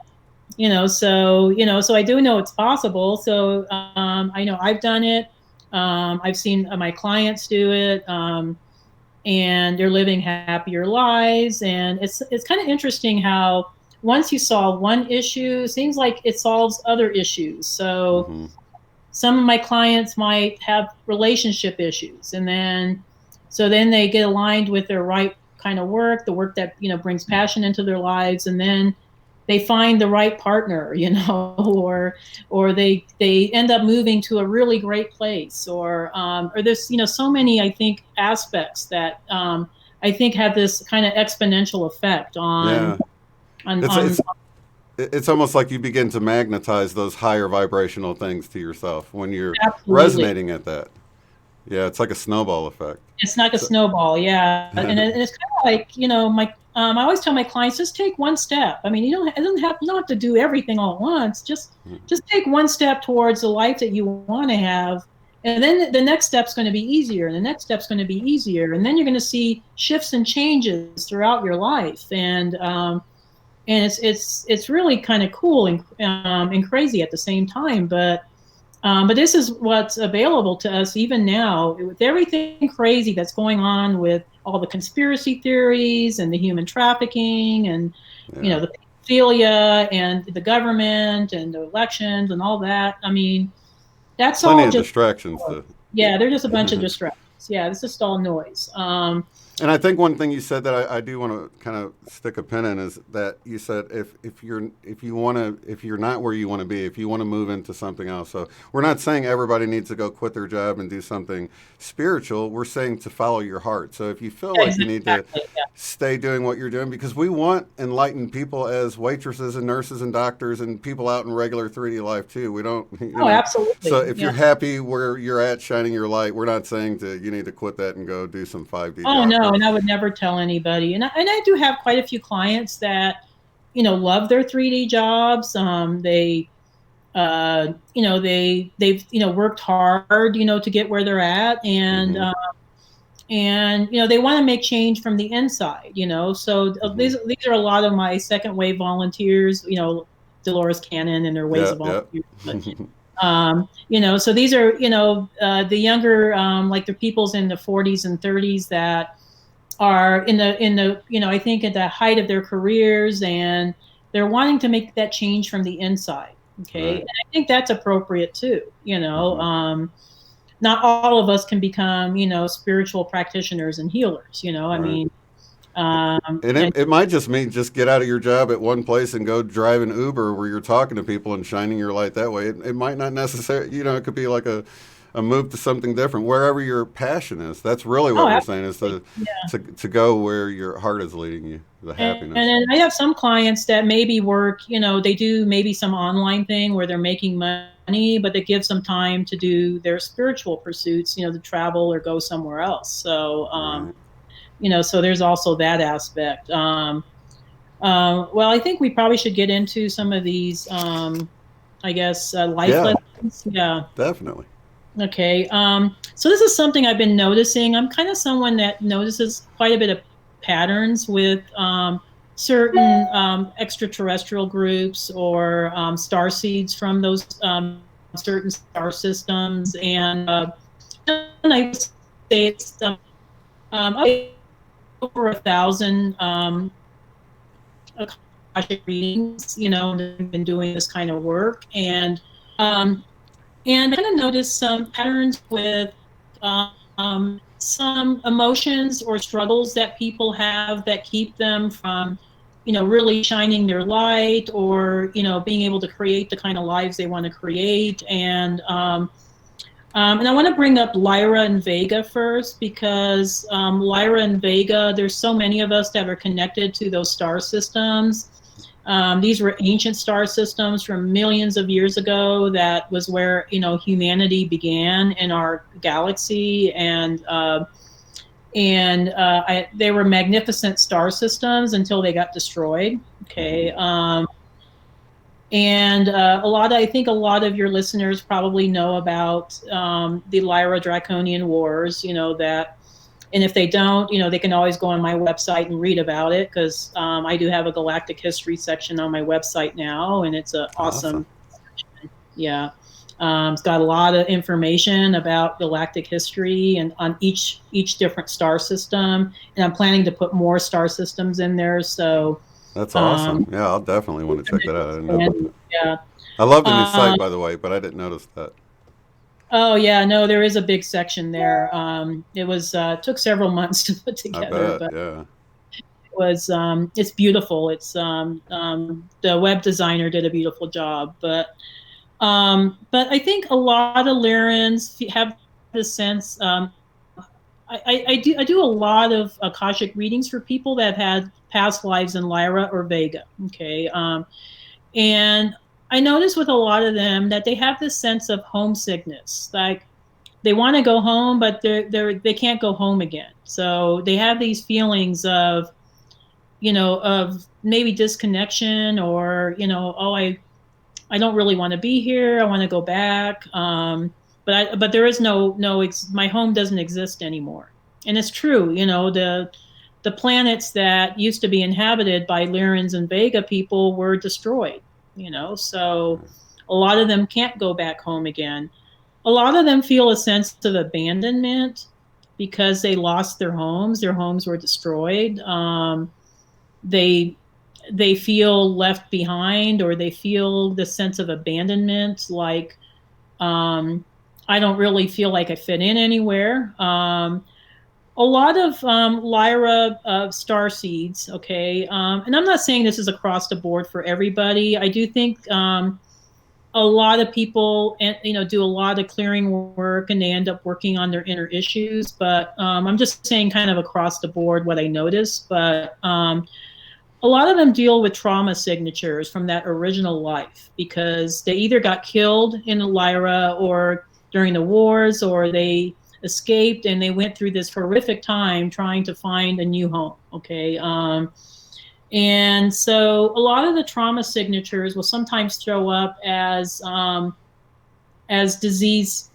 so I do know it's possible. So I know I've done it. I've seen my clients do it, and they're living happier lives. And it's kind of interesting how once you solve one issue, it seems like it solves other issues. So
Mm-hmm.
some of my clients might have relationship issues, and then they get aligned with their right kind of work, the work that brings passion into their lives, and then they find the right partner, or they end up moving to a really great place, or there's so many, I think, aspects that I think have this kind of exponential effect
Yeah.
on
It's
on
it's it's almost like you begin to magnetize those higher vibrational things to yourself when you're
absolutely.
resonating at that. Yeah, it's like a snowball effect.
It's like a
So,
snowball, yeah. And it's kind of like, my I always tell my clients, just take one step. I mean, it doesn't have not to do everything all at once. Just take one step towards the life that you want to have, and then the next step's going to be easier, and the next step's going to be easier, and then you're going to see shifts and changes throughout your life, and it's really kind of cool and crazy at the same time, but this is what's available to us even now with everything crazy that's going on with all the conspiracy theories and the human trafficking and,
yeah,
the pedophilia and the government and the elections and all that. I mean, that's
plenty
all
of
just,
distractions to.
yeah, they're just a bunch of distractions. Yeah, it's just all noise.
And I think one thing you said that I do want to kind of stick a pin in is that you said if you're not where you want to be, if you want to move into something else. So we're not saying everybody needs to go quit their job and do something spiritual. We're saying to follow your heart. So if you feel like you need to
Exactly. Yeah.
stay doing what you're doing, because we want enlightened people as waitresses and nurses and doctors and people out in regular 3D life too. We don't,
Oh, absolutely.
So if
Yeah.
you're happy where you're at, shining your light, we're not saying you need to quit that and go do some 5D
Oh
job.
no, and I would never tell anybody. And I do have quite a few clients that, love their 3D jobs. They've worked hard, to get where they're at,
Mm-hmm.
and they want to make change from the inside. So
Mm-hmm.
these are a lot of my second wave volunteers. Dolores Cannon and their ways
Yeah,
of
yeah.
volunteers. But, so these are, the younger, like the peoples in the 40s and 30s that are in the I think at the height of their careers, and they're wanting to make that change from the inside. Okay,
Right.
and I think that's appropriate too.
Mm-hmm.
Not all of us can become spiritual practitioners and healers. I
Right.
mean,
And
and
it might just mean just get out of your job at one place and go drive an Uber where you're talking to people and shining your light that way. It might not necessarily, it could be like a move to something different, wherever your passion is. That's really
oh,
what we're saying is
absolutely. Yeah.
to go where your heart is leading you, the
And
happiness.
then I have some clients that maybe work, they do maybe some online thing where they're making money, but it gives them time to do their spiritual pursuits, to travel or go somewhere else. So,
Right.
so there's also that aspect. Well, I think we probably should get into some of these, I guess, life
Yeah,
lessons. Yeah.
definitely.
Okay. So this is something I've been noticing. I'm kind of someone that notices quite a bit of patterns with certain extraterrestrial groups or star seeds from those certain star systems, and I would say it's over 1,000 Akashic readings. I've been doing this kind of work, and I kind of noticed some patterns with some emotions or struggles that people have that keep them from, really shining their light or, being able to create the kind of lives they want to create. And I want to bring up Lyra and Vega first because Lyra and Vega, there's so many of us that are connected to those star systems. These were ancient star systems from millions of years ago. That was where humanity began in our galaxy, and they were magnificent star systems until they got destroyed. Okay,
Mm-hmm.
and I think a lot of your listeners probably know about the Lyra Draconian Wars. And if they don't, they can always go on my website and read about it because I do have a galactic history section on my website now, and it's an
Awesome.
awesome section. Yeah. It's got a lot of information about galactic history and on each different star system, and I'm planning to put more star systems in there. So,
That's awesome.
um,
Yeah, I'll definitely want to check that out. I didn't know about that.
yeah.
I love the new
Um,
site, by the way, but I didn't notice that.
Oh yeah, no, there is a big section there. It was took several months to put
I
together,
bet.
but
Yeah.
it's beautiful. It's the web designer did a beautiful job, but I think a lot of Lyrans have the sense I do a lot of Akashic readings for people that have had past lives in Lyra or Vega. Okay. And I notice with a lot of them that they have this sense of homesickness. Like they want to go home, but they can't go home again. So they have these feelings of, of maybe disconnection, or, oh, I don't really want to be here. I want to go back. But there is my home doesn't exist anymore. And it's true, the planets that used to be inhabited by Lyrans and Vega people were destroyed, so a lot of them can't go back home again. A lot of them feel a sense of abandonment because they lost their homes. Their homes were destroyed. They feel left behind, or they feel the sense of abandonment, like I don't really feel like I fit in anywhere. A lot of Lyra star seeds, okay, and I'm not saying this is across the board for everybody. I do think a lot of people, do a lot of clearing work, and they end up working on their inner issues. But I'm just saying, kind of across the board, what I noticed. But a lot of them deal with trauma signatures from that original life, because they either got killed in Lyra or during the wars, or they escaped and they went through this horrific time trying to find a new home. Okay. And so a lot of the trauma signatures will sometimes show up as disease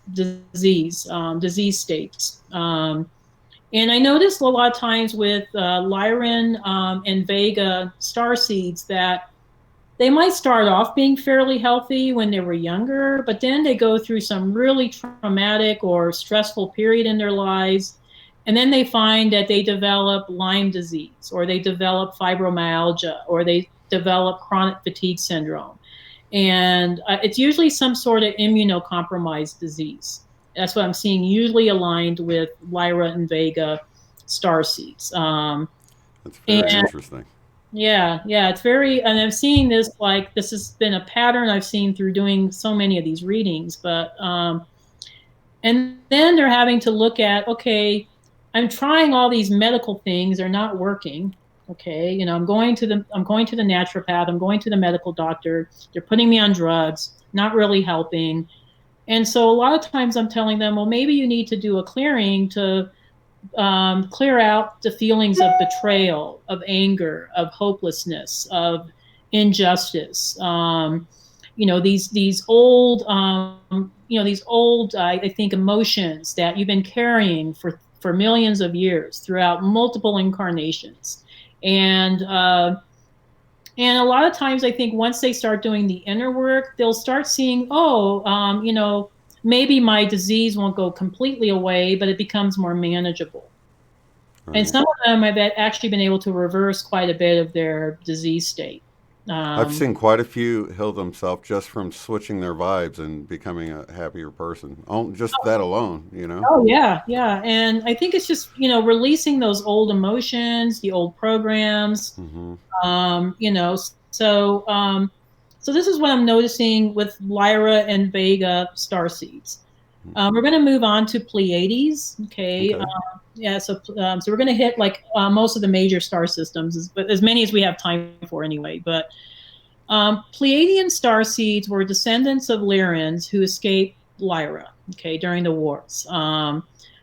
states. And I noticed a lot of times with Lyran and Vega starseeds that they might start off being fairly healthy when they were younger, but then they go through some really traumatic or stressful period in their lives. And then they find that they develop Lyme disease, or they develop fibromyalgia, or they develop chronic fatigue syndrome. And it's usually some sort of immunocompromised disease. That's what I'm seeing, usually aligned with Lyra and Vega starseeds.
That's very interesting.
Yeah, it's very, and I'm seeing this, like, this has been a pattern I've seen through doing so many of these readings. But, and then they're having to look at, okay, I'm trying all these medical things, they're not working. Okay, I'm going to the naturopath, I'm going to the medical doctor, they're putting me on drugs, not really helping. And so a lot of times I'm telling them, well, maybe you need to do a clearing to clear out the feelings of betrayal, of anger, of hopelessness, of injustice. These old, I think, emotions that you've been carrying for millions of years throughout multiple incarnations. And a lot of times I think once they start doing the inner work, they'll start seeing, maybe my disease won't go completely away, but it becomes more manageable. Right. And some of them have actually been able to reverse quite a bit of their disease state.
I've seen quite a few heal themselves just from switching their vibes and becoming a happier person. Just that alone,
Oh, yeah. And I think it's just, releasing those old emotions, the old programs, so this is what I'm noticing with Lyra and Vega starseeds. We're going to move on to Pleiades. Okay. So we're going to hit like most of the major star systems, but as many as we have time for anyway. But Pleiadian starseeds were descendants of Lyrans who escaped Lyra, okay, during the wars.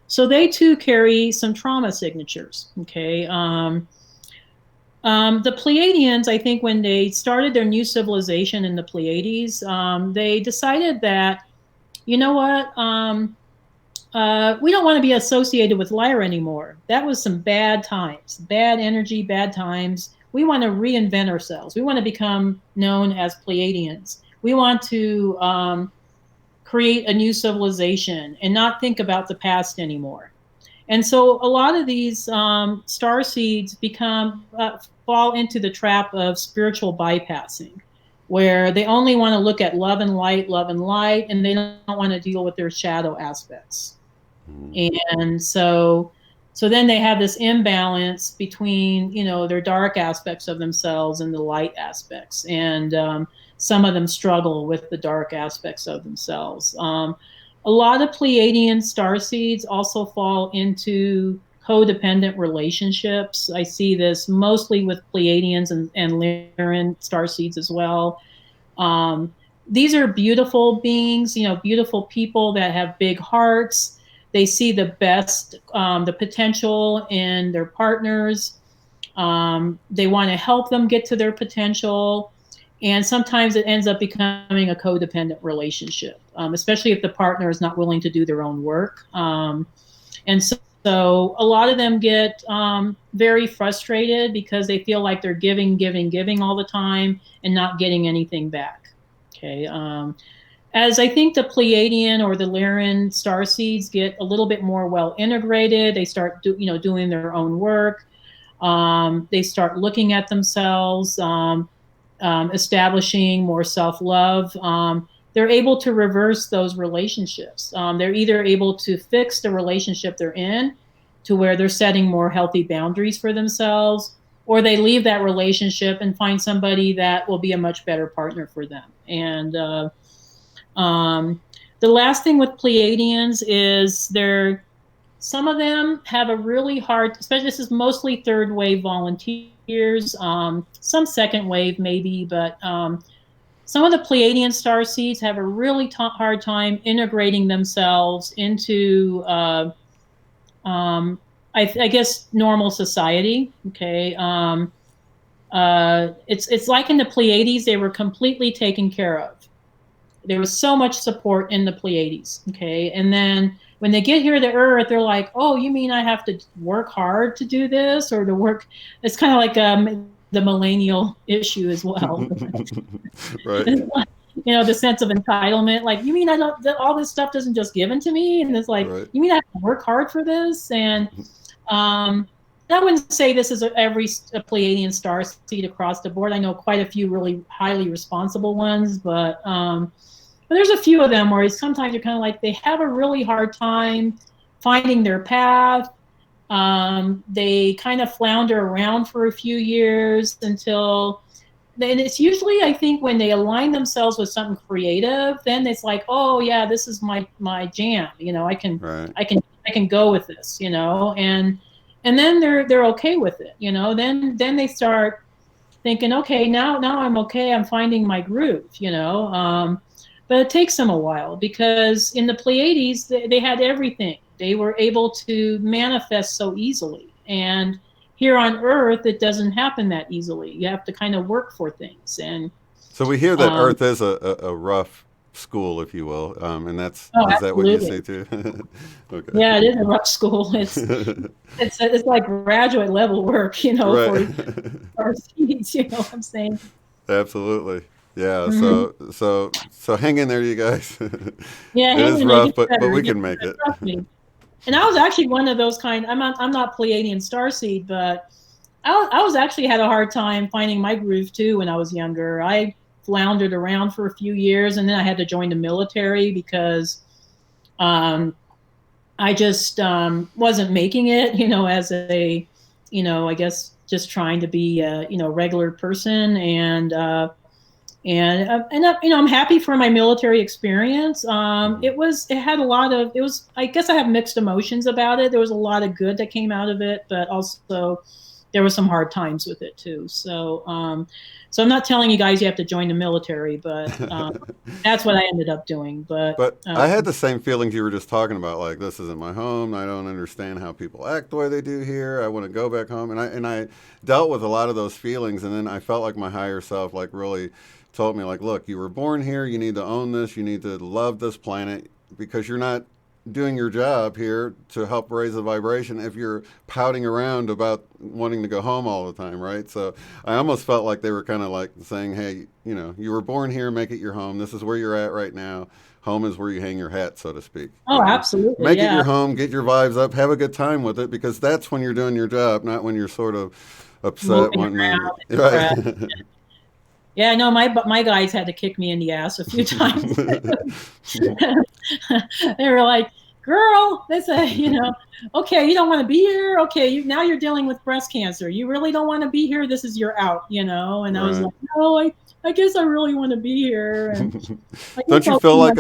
So they too carry some trauma signatures. Okay. The Pleiadians, I think, when they started their new civilization in the Pleiades, they decided that, you know what, we don't want to be associated with Lyra anymore. That was some bad times, bad energy, bad times. We want to reinvent ourselves. We want to become known as Pleiadians. We want to create a new civilization and not think about the past anymore. And so a lot of these star seeds fall into the trap of spiritual bypassing, where they only want to look at love and light, and they don't want to deal with their shadow aspects. And so then they have this imbalance between, their dark aspects of themselves and the light aspects. And some of them struggle with the dark aspects of themselves. A lot of Pleiadian starseeds also fall into codependent relationships. I see this mostly with Pleiadians and Lyran starseeds as well. These are beautiful beings, beautiful people that have big hearts. They see the best, the potential in their partners. They want to help them get to their potential. And sometimes it ends up becoming a codependent relationship, especially if the partner is not willing to do their own work. And so a lot of them get very frustrated because they feel like they're giving all the time and not getting anything back. Okay. As I think the Pleiadian or the Lyran starseeds get a little bit more well integrated, they start doing their own work. They start looking at themselves, establishing more self-love. They're able to reverse those relationships. They're either able to fix the relationship they're in to where they're setting more healthy boundaries for themselves, or they leave that relationship and find somebody that will be a much better partner for them. And the last thing with Pleiadians is some of them have a really hard, especially this is mostly third wave volunteers, some second wave maybe, but some of the Pleiadian starseeds have a really hard time integrating themselves into, I guess, normal society. Okay. It's like in the Pleiades, they were completely taken care of. There was so much support in the Pleiades. Okay. And then when they get here to Earth, they're like, oh, you mean I have to work hard to do this, or to work? It's kind of like the millennial issue as well.
Right.
The sense of entitlement. Like, you mean all this stuff doesn't just given to me? And it's like, right. You mean I have to work hard for this? And I wouldn't say this is every Pleiadian starseed across the board. I know quite a few really highly responsible ones, but there's a few of them where sometimes you're kind of like, they have a really hard time finding their path. They kind of flounder around for a few years until, and it's usually, I think, when they align themselves with something creative, then it's like, oh yeah, this is my jam. I can go with this. And then they're okay with it. Then they start thinking, okay, now I'm okay. I'm finding my groove. But it takes them a while, because in the Pleiades, they had everything. They were able to manifest so easily. And here on Earth, it doesn't happen that easily. You have to kind of work for things. And
so we hear that Earth is a rough school, if you will, and that's is
absolutely.
That what you say too? Okay.
Yeah, it is a rough school. It's like graduate level work,
right.
for our students. You know what I'm saying?
Absolutely. Yeah. Mm-hmm. So hang in there, you guys.
Yeah,
it is rough, but we can make it.
And I was actually one of those I'm not Pleiadian starseed, but I was actually had a hard time finding my groove too when I was younger. I floundered around for a few years, and then I had to join the military because I just wasn't making it, as a, I guess just trying to be a, regular person. And I'm happy for my military experience. I guess I have mixed emotions about it. There was a lot of good that came out of it, but also there were some hard times with it too. So I'm not telling you guys you have to join the military, but that's what I ended up doing. But
I had the same feelings you were just talking about. Like, this isn't my home. I don't understand how people act the way they do here. I want to go back home. And I dealt with a lot of those feelings. And then I felt like my higher self, like, really told me, like, look, you were born here. You need to own this. You need to love this planet, because you're not doing your job here to help raise the vibration if you're pouting around about wanting to go home all the time, right? So I almost felt like they were kind of like saying, hey, you were born here, make it your home. This is where you're at right now. Home is where you hang your hat, so to speak.
Oh, absolutely.
Make it your home, get your vibes up, have a good time with it, because that's when you're doing your job, not when you're sort of upset.
Right. Yeah, no, my guys had to kick me in the ass a few times. They were like, girl, they say, okay, you don't want to be here. Okay, now you're dealing with breast cancer. You really don't want to be here. This is your out, And I was like, no, I guess I really want to be here. And
don't you feel like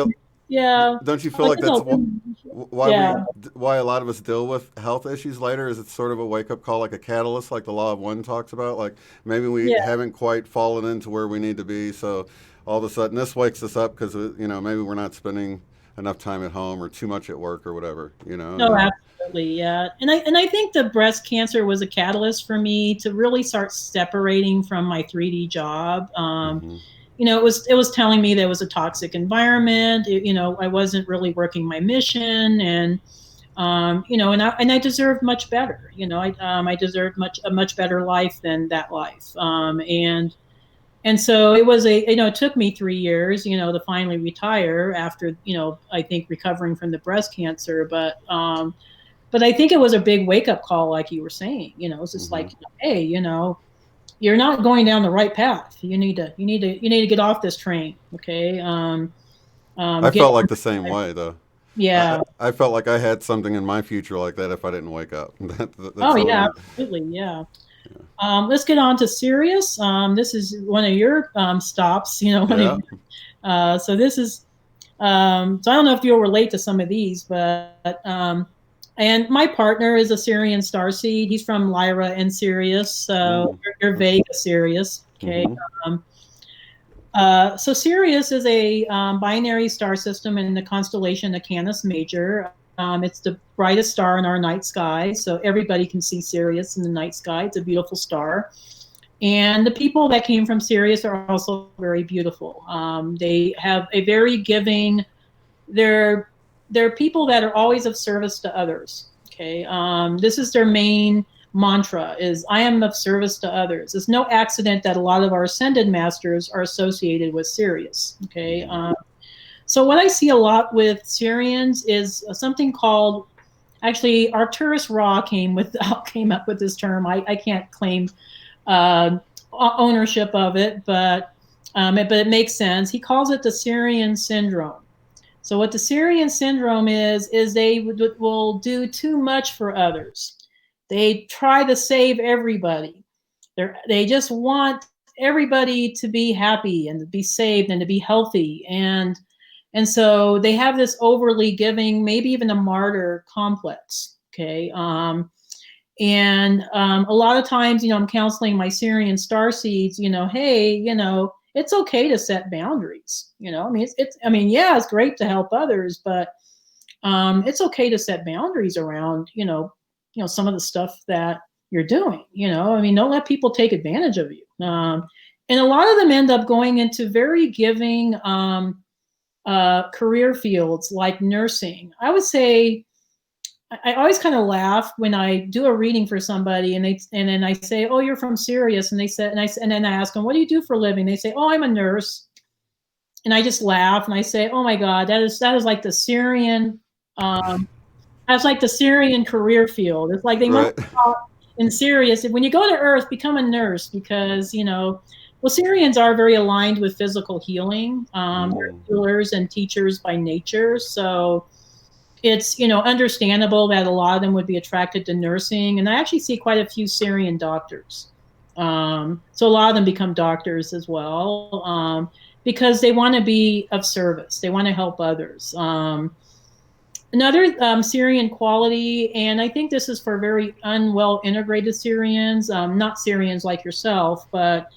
Yeah.
Don't you
Oh,
feel
it
like
is
that's
open.
why
Yeah.
why a lot of us deal with health issues later? Is it sort of a wake up call, like a catalyst, like the law of one talks about? Like maybe we
Yeah.
haven't quite fallen into where we need to be, so all of a sudden this wakes us up because maybe we're not spending enough time at home or too much at work or whatever.
No, absolutely. Yeah. And I think the breast cancer was a catalyst for me to really start separating from my 3D job.
hmm
It was telling me there was a toxic environment. I wasn't really working my mission, and and I deserved much better. I deserved a much better life than that life. And so it took me 3 years, to finally retire after, I think recovering from the breast cancer. But I think it was a big wake up call, like you were saying. It's just
hmm
like, hey, you're not going down the right path. You need to get off this train. Okay.
I
Get
felt like
on.
the same way though.
Yeah.
I felt like I had something in my future like that if I didn't wake up. That's
Oh
how
yeah,
long.
absolutely. Yeah. Let's get on to Sirius. This is one of your stops. One of
Yeah.
your, so this is so I don't know if you'll relate to some of these, but and my partner is a Syrian starseed. He's from Lyra and Sirius, so
Mm.
you're Vega Sirius. Okay.
Mm-hmm.
Um, so Sirius is a binary star system in the constellation of Canis Major. It's the brightest star in our night sky, so everybody can see Sirius in the night sky. It's a beautiful star. And the people that came from Sirius are also very beautiful. They have a very giving. They're people that are always of service to others. Okay, this is their main mantra: is I am of service to others. It's no accident that a lot of our ascended masters are associated with Sirius. Okay,
Mm-hmm.
so what I see a lot with Syrians is something called, actually, Arcturus Ra came up with this term. I can't claim uh, ownership of it, but it makes sense. He calls it the Syrian syndrome. So what the Syrian syndrome is they will do too much for others. They try to save everybody. They just want everybody to be happy and to be saved and to be healthy, and so they have this overly giving, maybe even a martyr complex. Okay. And a lot of times, I'm counseling my Syrian star seeds, hey, it's okay to set boundaries. I mean, yeah, it's great to help others, but it's okay to set boundaries around, some of the stuff that you're doing. I mean, don't let people take advantage of you. And a lot of them end up going into very giving career fields like nursing. I would say I always kind of laugh when I do a reading for somebody and then I say, "Oh, you're from Sirius," and they said, and then I ask them, "What do you do for a living?" They say, "Oh, I'm a nurse," and I just laugh and I say, "Oh my God, that is like the Syrian, um, that's like the Syrian career field. It's like they must
Right.
have thought in Sirius, when you go to Earth, become a nurse because well, Syrians are very aligned with physical healing. They're
Mm.
healers and teachers by nature, so it's understandable that a lot of them would be attracted to nursing, and I actually see quite a few Syrian doctors. So a lot of them become doctors as well, because they want to be of service. They want to help others. Another Syrian quality, and I think this is for very unwell integrated Syrians, not Syrians like yourself, but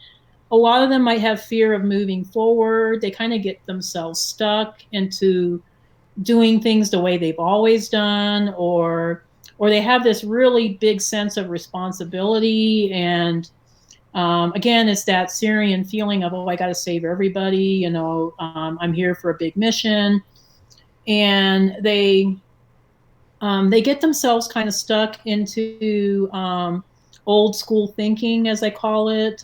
a lot of them might have fear of moving forward. They kind of get themselves stuck into doing things the way they've always done, or they have this really big sense of responsibility. And again, it's that Syrian feeling of, oh, I got to save everybody. I'm here for a big mission, and they get themselves kind of stuck into old school thinking, as I call it.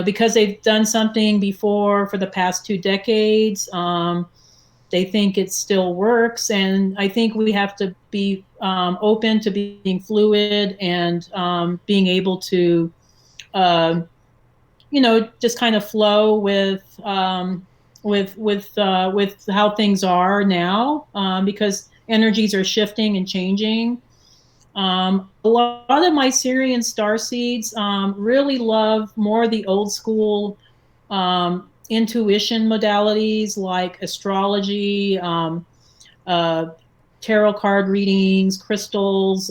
Because they've done something before for the past 2 decades. They think it still works, and I think we have to be open to being fluid and being able to, uh, just kind of flow with how things are now, because energies are shifting and changing. A lot of my Syrian star seeds really love more the old school intuition modalities like astrology, tarot card readings, crystals.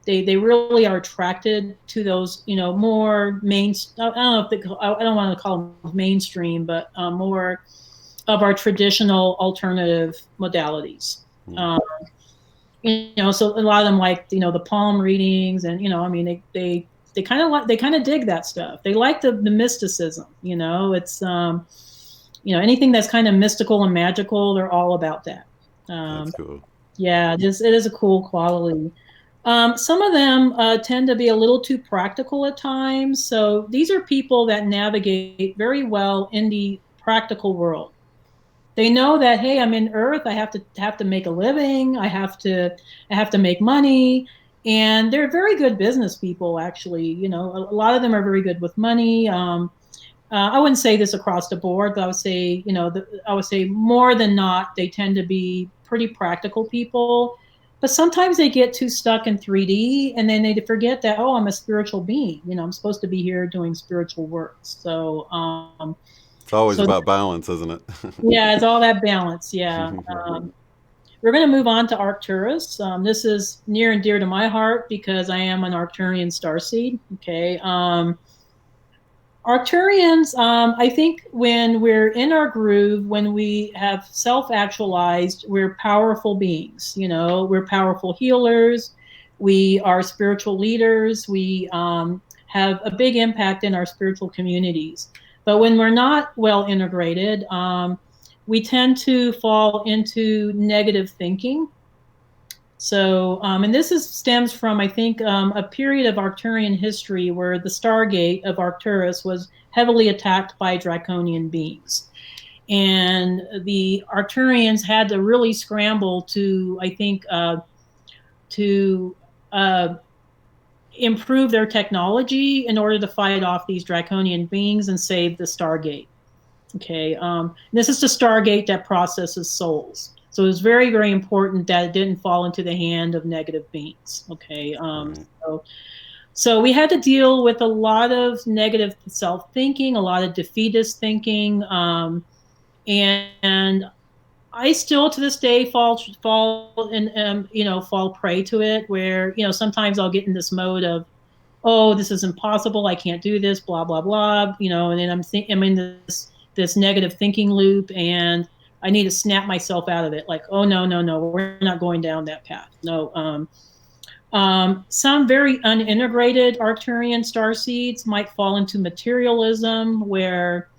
They really are attracted to those, more I don't know if I don't want to call them mainstream, but more of our traditional alternative modalities. So a lot of them like, the palm readings, and, they kind of dig that stuff. They like the mysticism, it's, anything that's kind of mystical and magical, they're all about that.
That's cool.
Yeah, it is a cool quality. Some of them tend to be a little too practical at times. So these are people that navigate very well in the practical world. They know that, hey, I'm in Earth. I have to make a living. I have to make money, and they're very good business people. Actually, a lot of them are very good with money. I wouldn't say this across the board, but I would say, I would say more than not, they tend to be pretty practical people. But sometimes they get too stuck in 3D, and then they forget that, oh, I'm a spiritual being. I'm supposed to be here doing spiritual work. So.
It's always about balance, isn't it?
Yeah, it's all that balance. Yeah. We're going to move on to Arcturus. This is near and dear to my heart because I am an Arcturian starseed. Okay. Arcturians, I think when we're in our groove, when we have self-actualized, we're powerful beings. We're powerful healers. We are spiritual leaders. We have a big impact in our spiritual communities. But when we're not well integrated, we tend to fall into negative thinking. So, and this stems from, I think, a period of Arcturian history where the Stargate of Arcturus was heavily attacked by draconian beings. And the Arcturians had to really scramble to, I think, improve their technology in order to fight off these draconian beings and save the Stargate. Okay, this is the Stargate that processes souls. So it was very, very important that it didn't fall into the hand of negative beings. Okay, so we had to deal with a lot of negative self-thinking, a lot of defeatist thinking, and I still to this day fall prey to it, where sometimes I'll get in this mode of, oh, this is impossible, I can't do this, blah blah blah, and then I'm in this negative thinking loop, and I need to snap myself out of it. Like, oh no, we're not going down that path. No. Some very unintegrated Arcturian starseeds might fall into materialism, where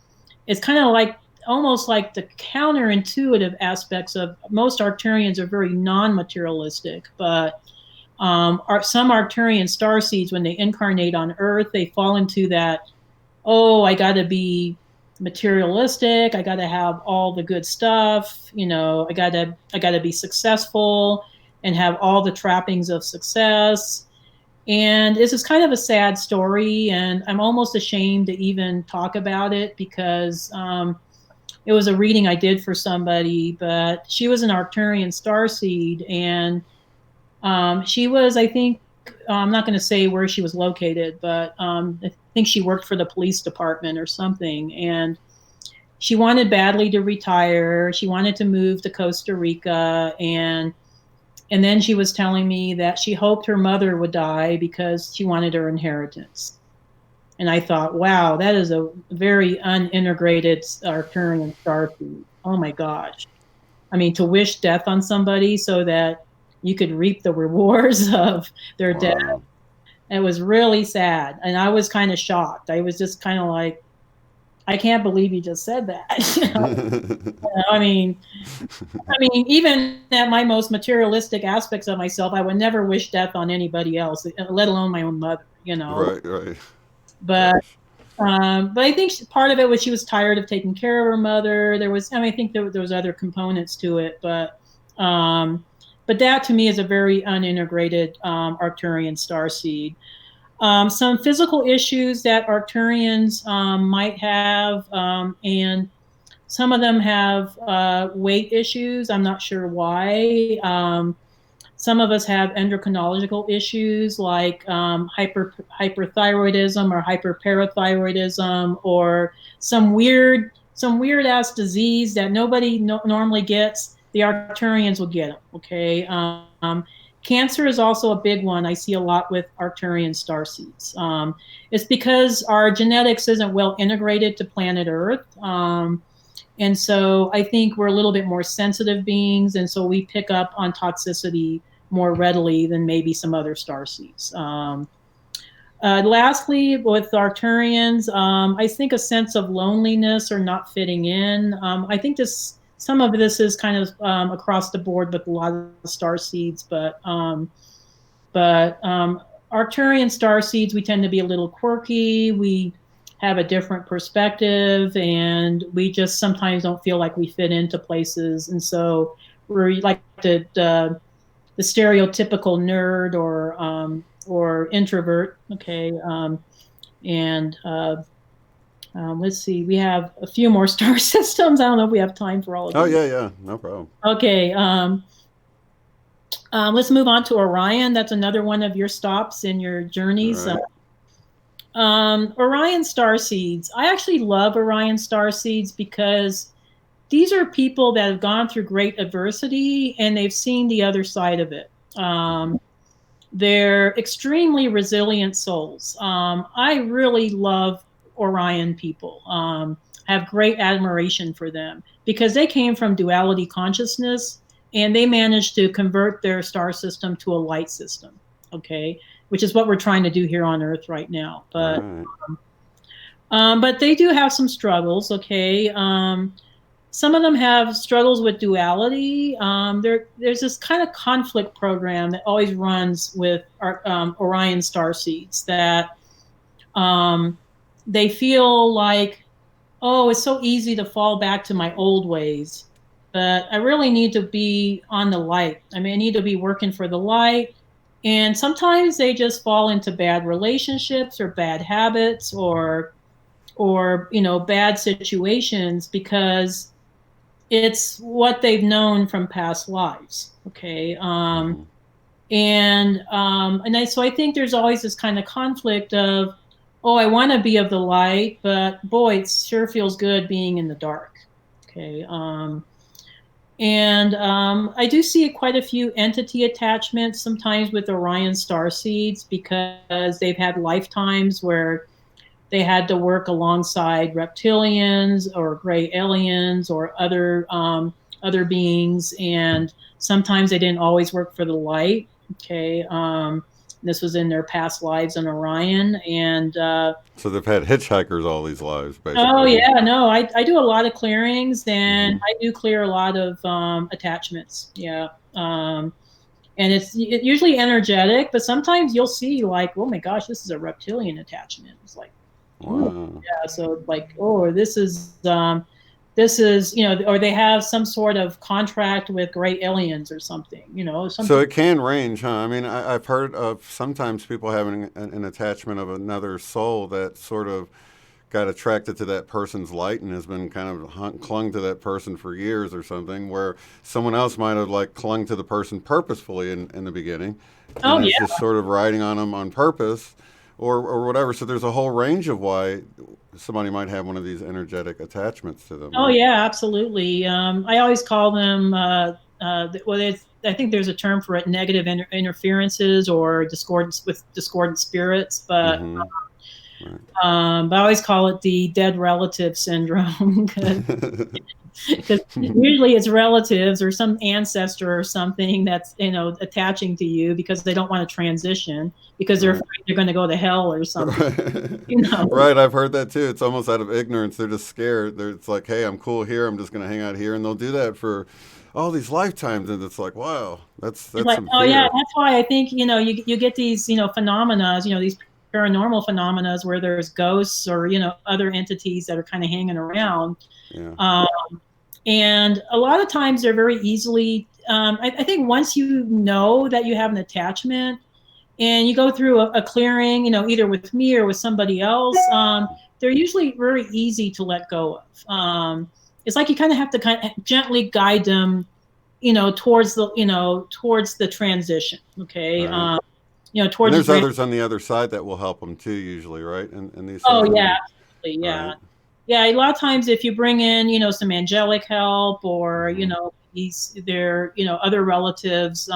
it's kind of like almost like the counterintuitive aspects of most Arcturians are very non-materialistic, but some Arcturian starseeds, when they incarnate on Earth, they fall into that, oh, I got to be materialistic, I got to have all the good stuff, I got to be successful and have all the trappings of success. And this is kind of a sad story, and I'm almost ashamed to even talk about it because it was a reading I did for somebody, but she was an Arcturian starseed, and she was, I think, I'm not going to say where she was located, but I think she worked for the police department or something. And she wanted badly to retire. She wanted to move to Costa Rica. And then she was telling me that she hoped her mother would die because she wanted her inheritance. And I thought, wow, that is a very unintegrated Arcturian starseed. Oh my gosh. I mean, to wish death on somebody so that you could reap the rewards of their death. It was really sad. And I was kind of shocked. I was just kind of like, I can't believe you just said that. I mean, even at my most materialistic aspects of myself, I would never wish death on anybody else, let alone my own mother,
Right.
But I think part of it was she was tired of taking care of her mother. There was, I think there was other components to it, but that to me is a very unintegrated Arcturian starseed. Some physical issues that Arcturians might have, and some of them have weight issues. I'm not sure why. Some of us have endocrinological issues like hyperthyroidism or hyperparathyroidism, or some weird some weird ass disease that nobody normally gets, the Arcturians will get them. Okay. Cancer is also a big one. I see a lot with Arcturian starseeds. It's because our genetics isn't well integrated to planet Earth. And so I think we're a little bit more sensitive beings, and so we pick up on toxicity more readily than maybe some other starseeds. Lastly, with Arcturians, I think a sense of loneliness or not fitting in. I think some of this is kind of across the board with a lot of starseeds, but Arcturian starseeds, we tend to be a little quirky. We have a different perspective, and we just sometimes don't feel like we fit into places, and so we're like the stereotypical nerd or introvert. Okay, let's see. We have a few more star systems. I don't know if we have time for all of them.
Oh yeah, no problem.
Okay. Let's move on to Orion. That's another one of your stops in your journeys.
Right.
Orion starseeds. I actually love Orion starseeds because these are people that have gone through great adversity and they've seen the other side of it. They're extremely resilient souls. I really love Orion people. I have great admiration for them because they came from duality consciousness and they managed to convert their star system to a light system. Okay. Which is what we're trying to do here on Earth right now. But but they do have some struggles. Okay. Some of them have struggles with duality. There's this kind of conflict program that always runs with Orion starseeds that they feel like, oh, it's so easy to fall back to my old ways, but I really need to be on the light. I mean, I need to be working for the light. And sometimes they just fall into bad relationships or bad habits or bad situations because it's what they've known from past lives. Okay. So I think there's always this kind of conflict of, oh, I want to be of the light, but boy, it sure feels good being in the dark. Okay. I do see quite a few entity attachments sometimes with Orion starseeds because they've had lifetimes where they had to work alongside reptilians or gray aliens or other beings, and sometimes they didn't always work for the light. Okay. This was in their past lives in Orion, and
so they've had hitchhikers all these lives, basically.
Oh yeah, no, I do a lot of clearings, and I do clear a lot of attachments. Yeah, and it's usually energetic, but sometimes you'll see like, oh my gosh, this is a reptilian attachment. It's like, wow. Yeah, so like, oh, this is or they have some sort of contract with great aliens or something,
So it can range, huh? I mean, I've heard of sometimes people having an attachment of another soul that sort of got attracted to that person's light and has been kind of clung to that person for years or something, where someone else might have like clung to the person purposefully in the beginning. And it's just sort of riding on them on purpose or whatever. So there's a whole range of why somebody might have one of these energetic attachments to them.
Oh, right? Yeah, absolutely. I always call them, I think there's a term for it, negative interferences or discordant spirits, but I always call it the dead relative syndrome because usually it's relatives or some ancestor or something that's attaching to you because they don't want to transition because they're afraid they're going to go to hell or something.
Right. I've heard that too. It's almost out of ignorance. They're just scared. It's like, hey, I'm cool here. I'm just going to hang out here, and they'll do that for all these lifetimes, and it's like, wow, that's like,
oh yeah, that's why I think you get these phenomena, these paranormal phenomena where there's ghosts or other entities that are kind of hanging around. Yeah. And a lot of times they're very easily, I think once you know that you have an attachment and you go through a clearing, either with me or with somebody else, they're usually very easy to let go of. It's like you kind of have to gently guide them, towards the transition. Okay. Right.
Towards and there's others on the other side that will help them too, usually, right? And these.
Oh yeah, absolutely, yeah.
Right.
yeah, a lot of times if you bring in, some angelic help or,
Hmm.
their, other relatives,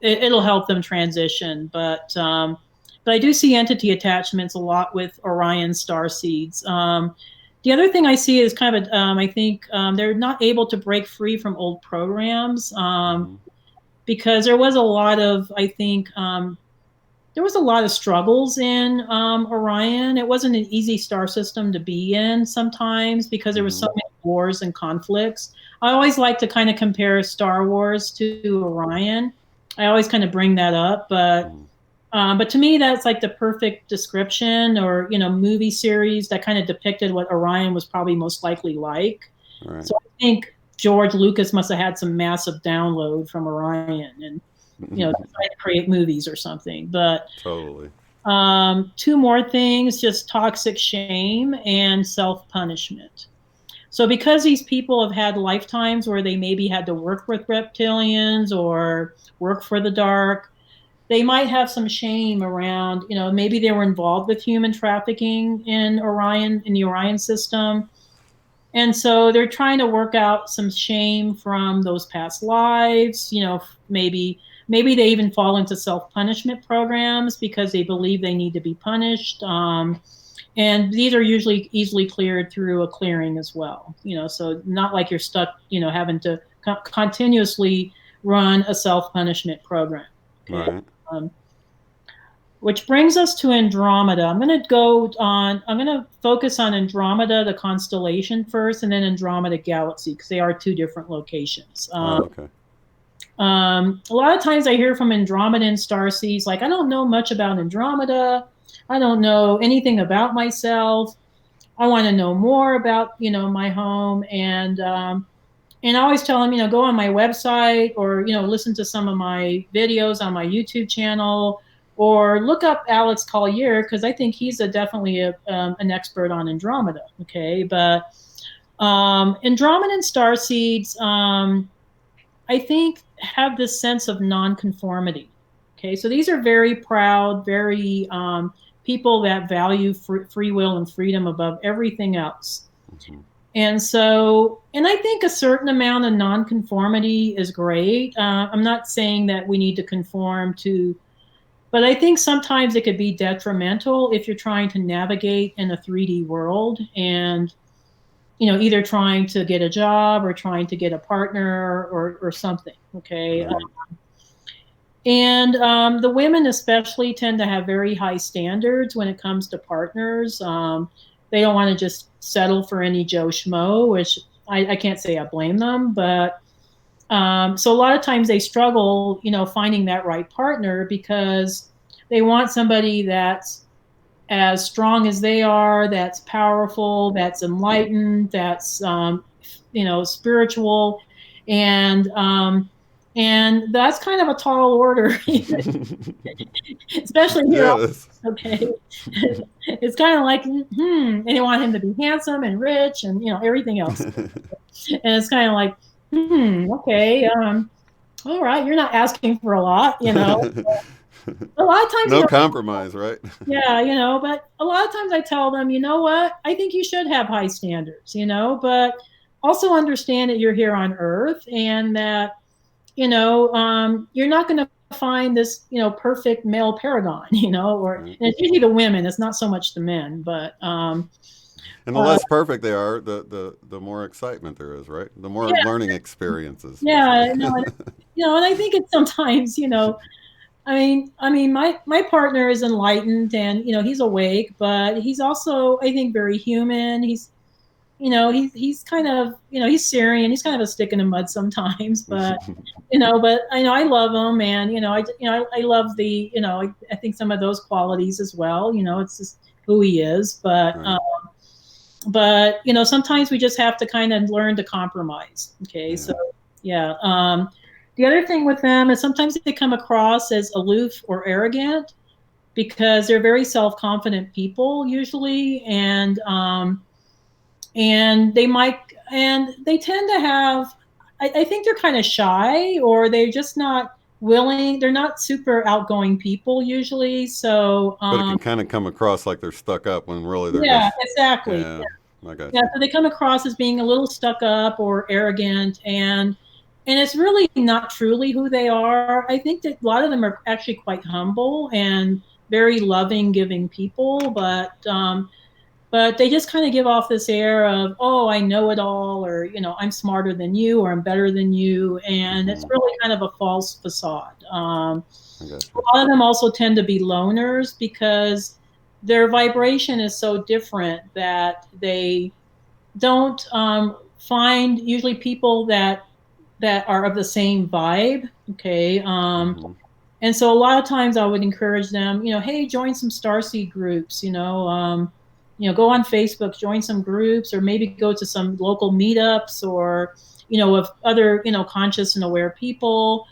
it'll help them transition. But I do see entity attachments a lot with Orion star seeds. The other thing I see is kind of, I think they're not able to break free from old programs
Hmm.
because there was a lot of, I think, there was a lot of struggles in Orion. It wasn't an easy star system to be in sometimes because there was so
Hmm.
many wars and conflicts. I always like to kind of compare Star Wars to Orion. I always kind of bring that up,
Hmm.
but to me, that's like the perfect description or movie series that kind of depicted what Orion was probably most likely like.
Right.
So I think George Lucas must have had some massive download from Orion and decided to create movies or something. But
Totally.
two more things: just toxic shame and self punishment. So because these people have had lifetimes where they maybe had to work with reptilians or work for the dark, they might have some shame around, maybe they were involved with human trafficking in Orion, in the Orion system. And so they're trying to work out some shame from those past lives, maybe they even fall into self-punishment programs because they believe they need to be punished. And these are usually easily cleared through a clearing as well, so not like you're stuck, having to continuously run a self-punishment program. Okay.
Right.
Um, which brings us to Andromeda. I'm going to focus on Andromeda, the constellation first, and then Andromeda Galaxy, because they are two different locations.
Oh, okay.
A lot of times I hear from Andromedan starseeds, like, I don't know much about Andromeda. I don't know anything about myself. I want to know more about, my home. And I always tell them, go on my website or, listen to some of my videos on my YouTube channel or look up Alex Collier because I think he's definitely an expert on Andromeda. Okay. But Andromedan starseeds, I think, have this sense of nonconformity. Okay. So these are very proud, very people that value free will and freedom above everything else.
Hmm.
And I think a certain amount of nonconformity is great. I'm not saying that we need to conform to, but I think sometimes it could be detrimental if you're trying to navigate in a 3D world and, either trying to get a job or trying to get a partner or something. Okay.
Right.
And the women especially tend to have very high standards when it comes to partners. They don't want to just settle for any Joe Schmo, which I can't say I blame them, but so a lot of times they struggle, finding that right partner because they want somebody that's as strong as they are, that's powerful, that's enlightened, that's spiritual, and that's kind of a tall order, especially here.
Yeah, it is.
Okay, it's kind of like, and they want him to be handsome and rich and everything else, and it's kind of like, okay, all right, you're not asking for a lot, A lot of times,
No compromise, right?
yeah, but a lot of times I tell them, you know what, I think you should have high standards, but also understand that you're here on Earth and that, you're not going to find this, perfect male paragon,
Right.
and it's usually the women, it's not so much the men, but,
And the
uh,
less perfect they are, the more excitement there is, right? The more
yeah,
learning experiences, we'll say.
yeah, no, and I think it's sometimes, my partner is enlightened and he's awake, but he's also, I think, very human. He's kind of, he's Syrian. He's kind of a stick in the mud sometimes, but I know I love him, and I love the, I think some of those qualities as well. It's just who he is,
Right.
but sometimes we just have to kind of learn to compromise. Okay,
Yeah.
so yeah. The other thing with them is sometimes they come across as aloof or arrogant because they're very self-confident people usually, and they tend to have. I think they're kind of shy, or they're just not willing. They're not super outgoing people usually. So
But it can kind of come across like they're stuck up when really they're
yeah,
just,
exactly.
yeah. I got
Yeah,
you.
so they come across as being a little stuck up or arrogant, and it's really not truly who they are. I think that a lot of them are actually quite humble and very loving, giving people, but they just kind of give off this air of, oh, I know it all, or I'm smarter than you, or I'm better than you, and it's
Hmm.
really kind of a false facade.
I got
A
you.
lot of them also tend to be loners because their vibration is so different that they don't find usually people that are of the same vibe. Okay.
Hmm.
And so a lot of times I would encourage them, hey, join some starseed groups, go on Facebook, join some groups, or maybe go to some local meetups, or of other conscious and aware people,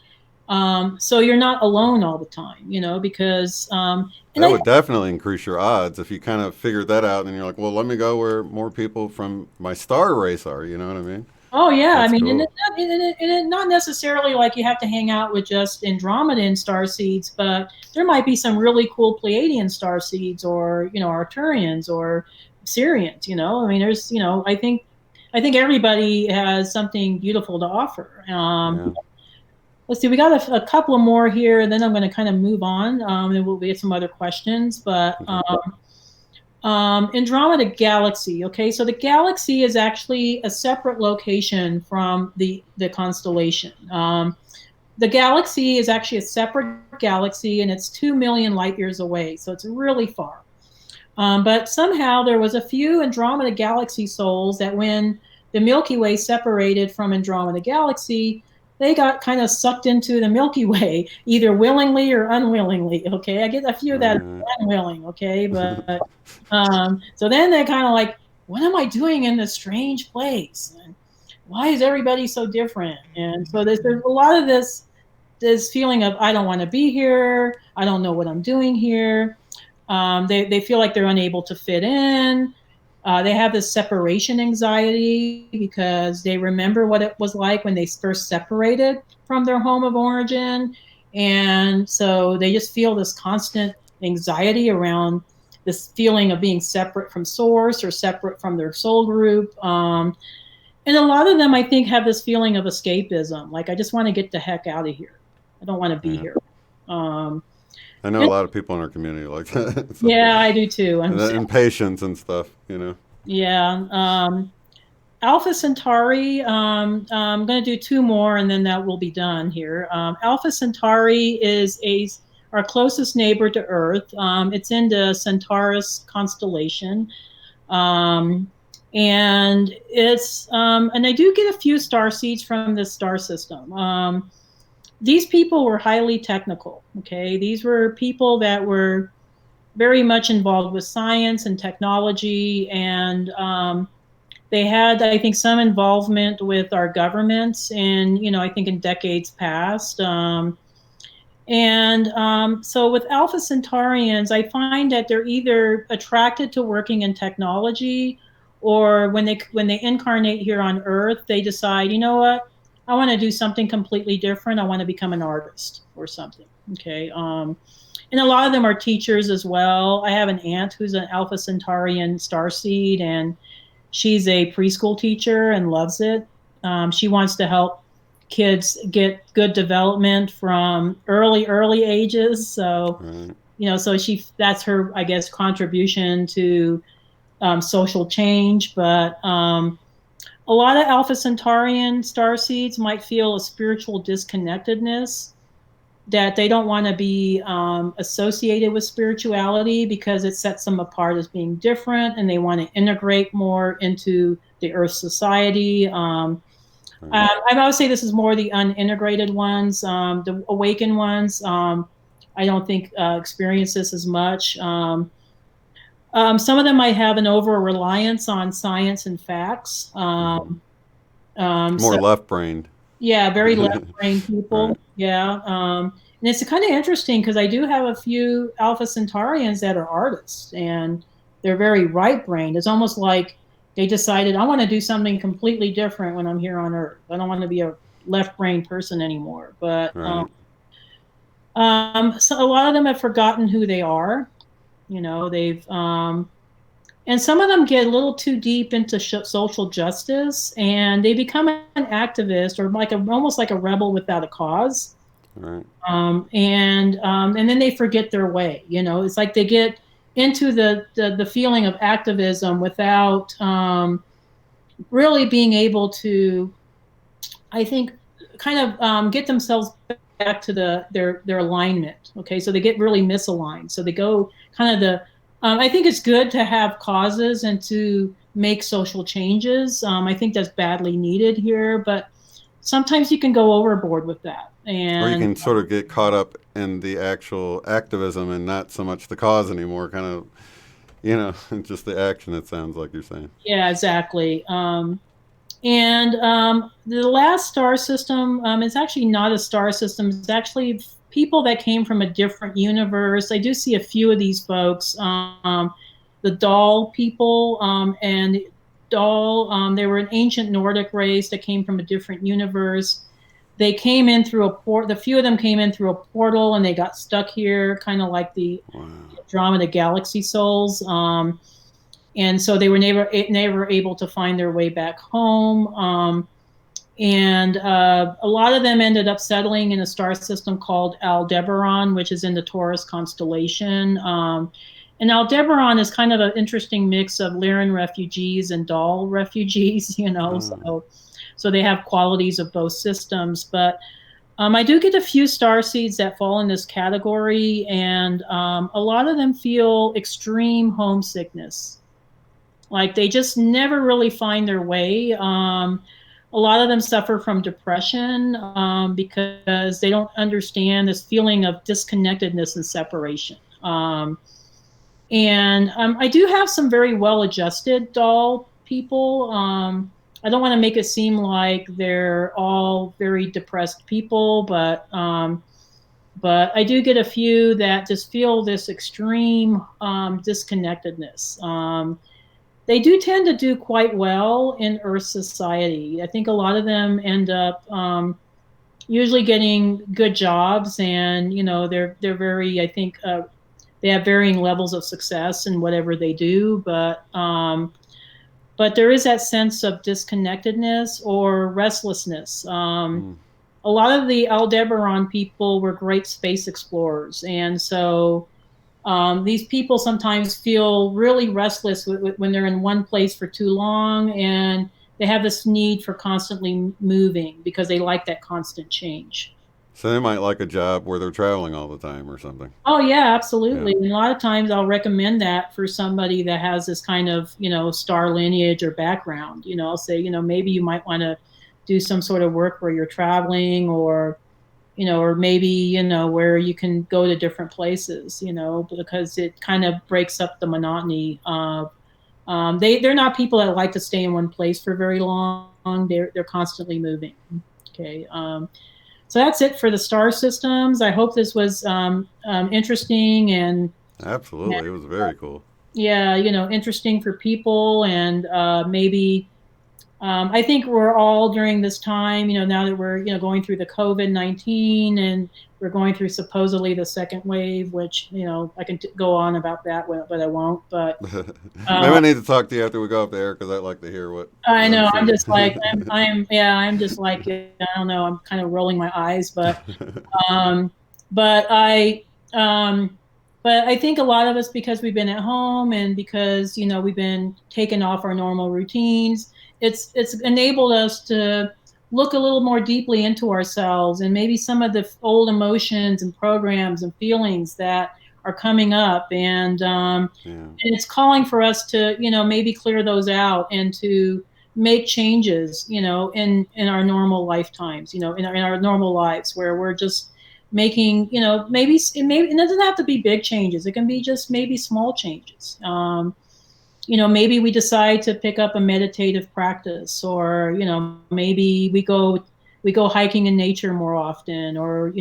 so you're not alone all the time, because and
That
I
would definitely increase your odds if you kind of figured that out and you're like, well, let me go where more people from my star race are. You know what I mean?
Oh yeah, I
That's
mean, and
cool.
it not necessarily like you have to hang out with just Andromedan star seeds, but there might be some really cool Pleiadian star seeds, or Arcturians or Sirians. I mean, there's I think everybody has something beautiful to offer.
Yeah.
Let's see, we got a couple of more here, and then I'm going to kind of move on, and we'll get some other questions, but.
Okay.
Andromeda Galaxy. Okay, so the galaxy is actually a separate location from the constellation. The galaxy is actually a separate galaxy, and it's 2 million light years away, so it's really far. But somehow there was a few Andromeda Galaxy souls that, when the Milky Way separated from Andromeda Galaxy, they got kind of sucked into the Milky Way, either willingly or unwillingly. Okay, I get a few of that
Right.
unwilling. Okay, but so then they're kind of like, what am I doing in this strange place? And why is everybody so different? And so there's a lot of this feeling of, I don't want to be here. I don't know what I'm doing here. They feel like they're unable to fit in. They have this separation anxiety because they remember what it was like when they first separated from their home of origin. And so they just feel this constant anxiety around this feeling of being separate from source or separate from their soul group. And a lot of them, I think, have this feeling of escapism. Like, I just want to get the heck out of here. I don't want to be
Yeah.
here. Um,
I know a
and
lot of people in our community like that. So,
yeah, I do too.
and the impatience and stuff, you know.
Yeah. Alpha Centauri, I'm going to do two more and then that will be done here. Alpha Centauri is our closest neighbor to Earth. It's in the Centaurus constellation. Um, and I do get a few star seeds from this star system. These people were highly technical. Okay. These were people that were very much involved with science and technology, and they had, I think, some involvement with our governments in, I think in decades past. So with Alpha Centaurians, I find that they're either attracted to working in technology, or when they incarnate here on Earth, they decide, you know what, I want to do something completely different. I want to become an artist or something. Okay. And a lot of them are teachers as well. I have an aunt who's an Alpha Centaurian starseed, and she's a preschool teacher and loves it. She wants to help kids get good development from early ages. So,
Right.
so that's her, I guess, contribution to social change. But a lot of Alpha Centaurian starseeds might feel a spiritual disconnectedness, that they don't want to be associated with spirituality because it sets them apart as being different, and they want to integrate more into the Earth society.
Right.
I would say this is more the unintegrated ones. The awakened ones, I don't think experience this as much. Some of them might have an over reliance on science and facts.
Hmm.
So
More left-brained.
yeah, very left brain
Right.
people. Yeah. And it's kind of interesting because I do have a few Alpha Centaurians that are artists, and they're very right brained. It's almost like they decided, I want to do something completely different when I'm here on Earth. I don't want to be a left brain person anymore. But
Right.
so a lot of them have forgotten who they are. They've And some of them get a little too deep into social justice, and they become an activist or like almost like a rebel without a cause.
Right.
And then they forget their way. It's like they get into the feeling of activism without really being able to, I think, kind of get themselves back to their alignment. Okay, so they get really misaligned. So they go kind of the. I think it's good to have causes and to make social changes. I think that's badly needed here, but sometimes you can go overboard with that.
Or you
And
can sort of get caught up in the actual activism and not so much the cause anymore. Kind of, just the action. It sounds like you're saying.
yeah, exactly. And the last star system is actually not a star system. It's actually people that came from a different universe. I do see a few of these folks. The Doll people and Doll, they were an ancient Nordic race that came from a different universe. They came in through a port. The few of them came in through a portal and they got stuck here, kind of like the
Wow.
Andromeda galaxy souls. And so they were never able to find their way back home. And a lot of them ended up settling in a star system called Aldebaran, which is in the Taurus constellation. And Aldebaran is kind of an interesting mix of Lyran refugees and Doll refugees, so they have qualities of both systems. But I do get a few star seeds that fall in this category, and a lot of them feel extreme homesickness. Like they just never really find their way. A lot of them suffer from depression because they don't understand this feeling of disconnectedness and separation. And I do have some very well-adjusted Doll people. I don't want to make it seem like they're all very depressed people, but I do get a few that just feel this extreme disconnectedness. They do tend to do quite well in Earth society. I think a lot of them end up usually getting good jobs, and they're very. I think they have varying levels of success in whatever they do, but there is that sense of disconnectedness or restlessness. A lot of the Aldebaran people were great space explorers, and so. These people sometimes feel really restless when they're in one place for too long, and they have this need for constantly moving because they like that constant change.
So they might like a job where they're traveling all the time or something.
Oh yeah,
Yeah.
absolutely. And a lot of times I'll recommend that for somebody that has this kind of, star lineage or background. I'll say, maybe you might want to do some sort of work where you're traveling, or maybe, where you can go to different places, because it kind of breaks up the monotony of, they're not people that like to stay in one place for very long. They're constantly moving. Okay. So that's it for the star systems. I hope this was interesting and
Absolutely. It was very cool.
yeah, interesting for people, and maybe I think we're all during this time, now that we're, going through the COVID-19 and we're going through supposedly the second wave, which, I can go on about that, but I won't. But
Maybe I need to talk to you after we go up there because I'd like to hear
I
what I'm
know I'm
seeing.
just like, I'm just like, I don't know, I'm kind of rolling my eyes, um, but I, um, but I think a lot of us, because we've been at home and because, we've been taken off our normal routines, it's enabled us to look a little more deeply into ourselves, and maybe some of the old emotions and programs and feelings that are coming up,
Yeah.
and it's calling for us to, maybe clear those out and to make changes, in our normal lifetimes, in our normal lives, where we're just making, maybe it doesn't have to be big changes. It can be just maybe small changes. Maybe we decide to pick up a meditative practice, or, maybe we go hiking in nature more often, or,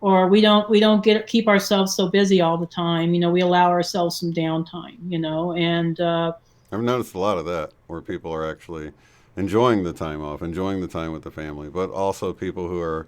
or we don't keep ourselves so busy all the time. We allow ourselves some downtime, and
I've noticed a lot of that where people are actually enjoying the time off, enjoying the time with the family, but also people who are,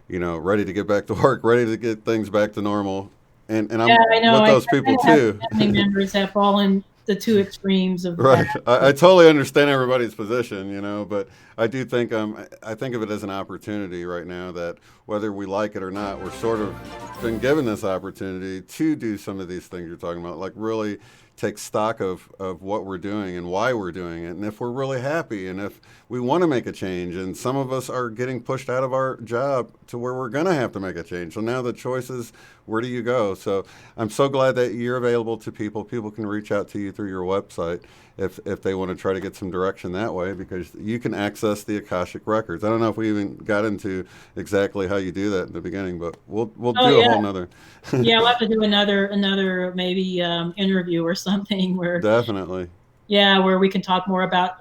ready to get back to work, ready to get things back to normal. And I'm
yeah, I know.
with
I
those people
have
too.
family members that fall in the two extremes of
Right.
that.
I totally understand everybody's position, but I do think I think of it as an opportunity right now that whether we like it or not, we're sort of been given this opportunity to do some of these things you're talking about, like really take stock of what we're doing and why we're doing it, and if we're really happy and if we want to make a change. And some of us are getting pushed out of our job to where we're going to have to make a change. So now the choice is, where do you go? So I'm so glad that you're available to people. People can reach out to you through your website if they want to try to get some direction that way, because you can access the Akashic records. I don't know if we even got into exactly how you do that in the beginning, but we'll
Oh
do a
yeah,
whole nother.
yeah. I'll have to do another maybe interview or something where
Definitely.
yeah, where we can talk more about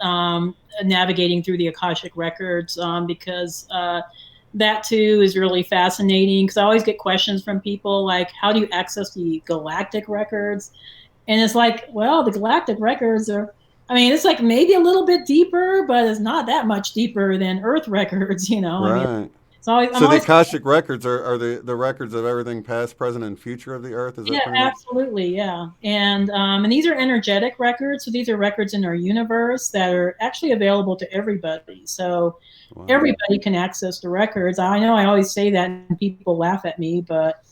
navigating through the Akashic records, because that too is really fascinating. Because I always get questions from people like, "How do you access the galactic records?" And it's like, well, the galactic records are. I mean, it's like maybe a little bit deeper, but it's not that much deeper than Earth records. I mean,
Right.
it's always I'm
So the
always
Akashic records are the records of everything past, present, and future of the Earth. Is that
yeah,
pretty much?
absolutely, yeah. And these are energetic records, so these are records in our universe that are actually available to everybody. So
Wow.
everybody can access the records. I know I always say that and people laugh at me, but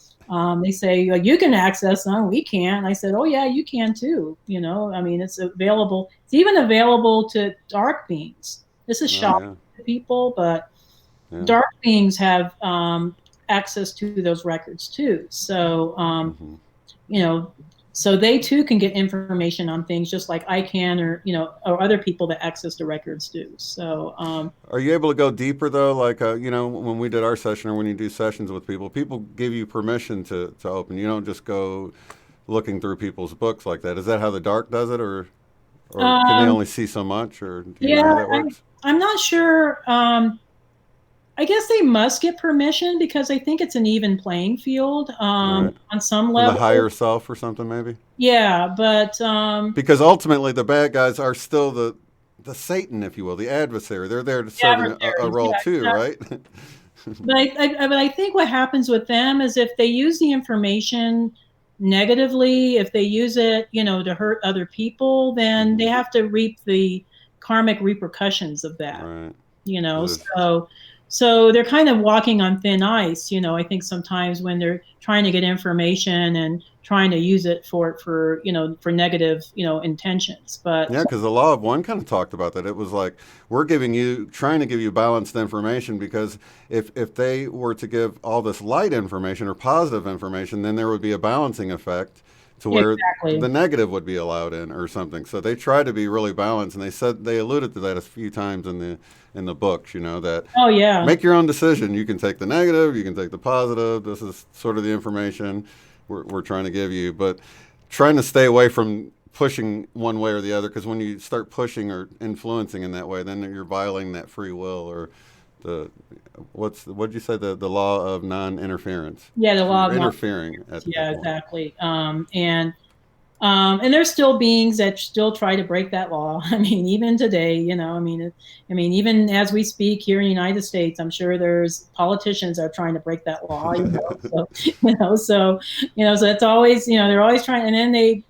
they say, like, you can access them, we can't. I said, oh yeah, you can too. I mean, it's available. It's even available to dark beings. This is
Oh
shocking
yeah.
to people, but
Yeah.
dark beings have access to those records too. So
Hmm.
you know, so they too can get information on things just like I can, or other people that access the records do. So,
Are you able to go deeper though? Like when we did our session, or when you do sessions with people, people give you permission to open. You don't just go looking through people's books like that. Is that how the dark does it, or can they
um,
only see so much, or do you know
yeah,
how that works?
I'm not sure. I guess they must get permission because I think it's an even playing field
Right.
on some
From the
level.
higher self or something maybe?
Yeah, but
Because ultimately the bad guys are still the Satan, if you will, the adversary. They're there to
the
serving a
adversaries,
role
yeah,
too,
exactly.
right?
But I think what happens with them is if they use the information negatively, if they use it, to hurt other people, then they
Hmm.
have to reap the karmic repercussions of that.
Right.
You know,
'Cause
so they're kind of walking on thin ice. I think sometimes when they're trying to get information and trying to use it for negative intentions. But
yeah, because the law of one kind of talked about that. It was like, we're trying to give you balanced information, because if they were to give all this light information or positive information, then there would be a balancing effect to
yeah,
where
exactly.
the negative would be allowed in or something. So they tried to be really balanced, and they alluded to that a few times in the books. That
Oh yeah.
make your own decision. You can take the negative, you can take the positive. This is sort of the information we're trying to give you, but trying to stay away from pushing one way or the other, because when you start pushing or influencing in that way, then you're violating that free will, or the what'd you say, the law of non-interference.
Yeah, the
So
law
you're
of non.
interfering at that
Yeah,
point.
exactly. And there's still beings that still try to break that law. I mean, even today, even as we speak here in the United States, I'm sure there's politicians that are trying to break that law. So so it's always, they're always trying, and then they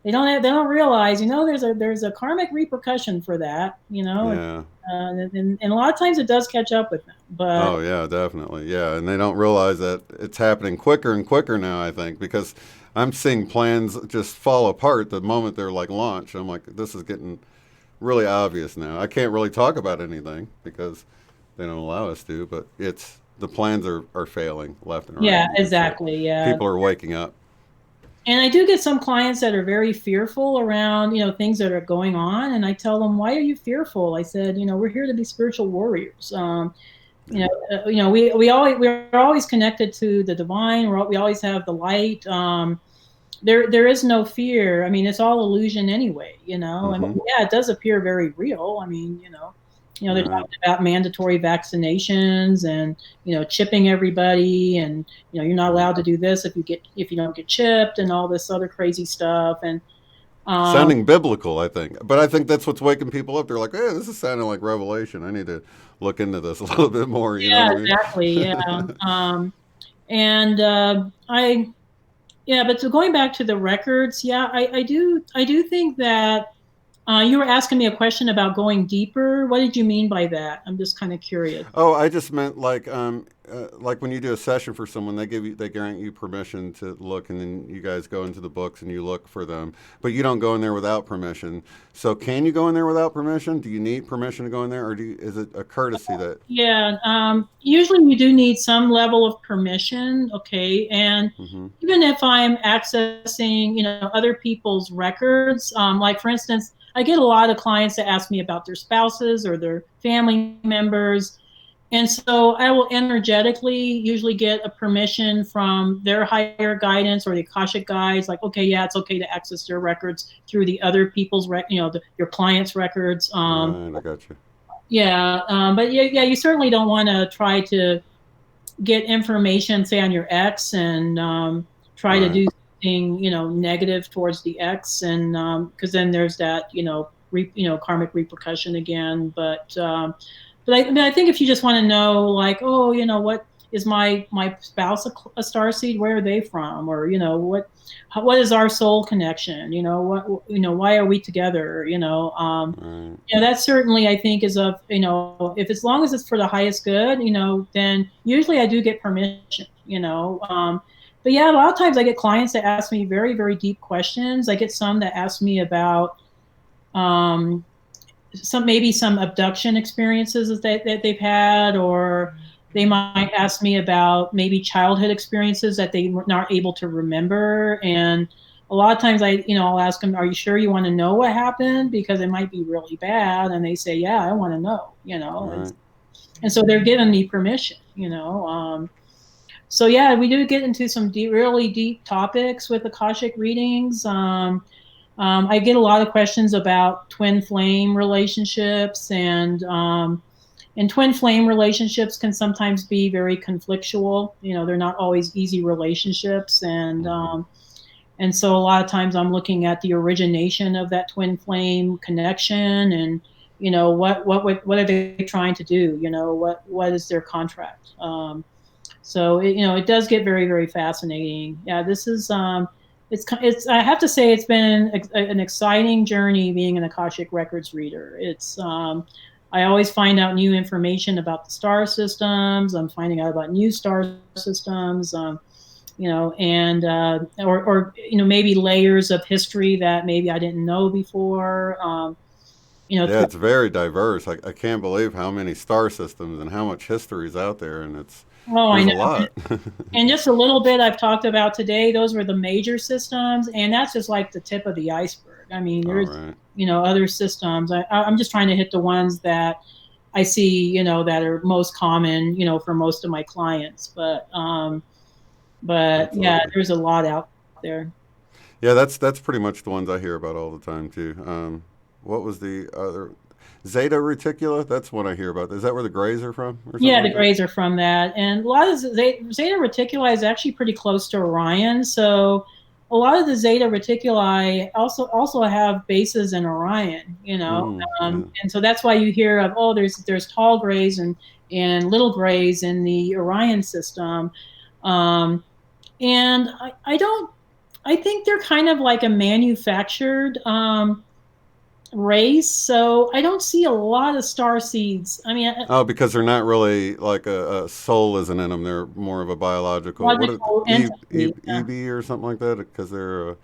don't realize, there's a karmic repercussion for that.
Yeah.
And a lot of times it does catch up with them, but
Oh yeah, definitely. Yeah, and they don't realize that it's happening quicker and quicker now, I think, because I'm seeing plans just fall apart the moment they're like launched. I'm like, this is getting really obvious now. I can't really talk about anything because they don't allow us to, but the plans are failing left and right.
yeah,
You can see it.
exactly. Yeah.
People are waking up.
And I do get some clients that are very fearful around, things that are going on. And I tell them, why are you fearful? I said, we're here to be spiritual warriors.
Yeah.
We're always connected to the divine. We always have the light. There is no fear. I mean, it's all illusion anyway, and
Mm-hmm.
yeah, it does appear very real. I mean, they're
Right.
talking about mandatory vaccinations and, chipping everybody, and, you're not
Right.
allowed to do this if you don't get chipped, and all this other crazy stuff. And, um,
Sounding biblical, I think. But I think that's what's waking people up. They're like, hey, this is sounding like Revelation. I need to look into this a little bit more. You know
yeah,
what I
exactly. Yeah.
mean?
And, Yeah, but so going back to the records, yeah, I do think that you were asking me a question about going deeper. What did you mean by that? I'm just kind of curious.
Oh, I just meant like when you do a session for someone, they grant you permission to look, and then you guys go into the books and you look for them, but you don't go in there without permission. So, can you go in there without permission? Do you need permission to go in there, or is it a courtesy that?
Yeah, usually you do need some level of permission, okay? And
Hmm.
even if I'm accessing, other people's records, like for instance, I get a lot of clients that ask me about their spouses or their family members. And so I will energetically usually get a permission from their higher guidance or the Akashic guides, like, okay, yeah, it's okay to access their records through the other people's, your clients' records.
Right, I got you.
Yeah, but yeah, you certainly don't want to try to get information, say, on your ex and try to
Right.
do something, negative towards the ex, and because then there's that, karmic repercussion again. But I mean, I think if you just want to know, like, oh, what is my spouse a star seed? Where are they from? Or what is our soul connection? Why are we together?
Right.
That certainly I think is of, if as long as it's for the highest good, then usually I do get permission. But yeah, a lot of times I get clients that ask me very, very deep questions. I get some that ask me about um, some abduction experiences that they've had, or they might ask me about maybe childhood experiences that they were not able to remember. And a lot of times I'll ask them, are you sure you want to know what happened? Because it might be really bad. And they say, yeah, I want to know. And,
Right.
and so they're giving me permission. So yeah, we do get into some really deep topics with Akashic readings. I get a lot of questions about twin flame relationships, and twin flame relationships can sometimes be very conflictual. They're not always easy relationships,
Hmm.
and so a lot of times I'm looking at the origination of that twin flame connection, and what are they trying to do? What is their contract? So it does get very, very fascinating. Yeah, this is it's I have to say it's been an exciting journey being an Akashic Records reader. It's I always find out new information about the star systems. I'm finding out about new star systems. And or maybe layers of history that maybe I didn't know before.
Yeah, it's very diverse. I can't believe how many star systems and how much history is out there, and
Oh, I
there's a
know.
lot.
And just a little bit I've talked about today, those were the major systems, and that's just like the tip of the iceberg. I mean,
All
there's,
right.
other systems. I'm just trying to hit the ones that I see, that are most common, for most of my clients. But yeah,
Absolutely.
there's a lot out there.
Yeah, that's pretty much the ones I hear about all the time too. What was the other Zeta Reticula? That's one I hear about. Is that where the Greys are from, or something
Yeah, the
like that?
grays are from that, and a lot of Zeta Reticuli is actually pretty close to Orion. So a lot of the Zeta Reticuli also have bases in Orion.
Yeah.
And so that's why you hear of, oh, there's tall grays and little grays in the Orion system, um, and I don't I think they're kind of like a manufactured race. So I don't see a lot of star seeds. I mean,
Oh, because they're not really like a soul isn't in them. They're more of a biological. What is
logical entity. Yeah.
EB or something like that? Because they're a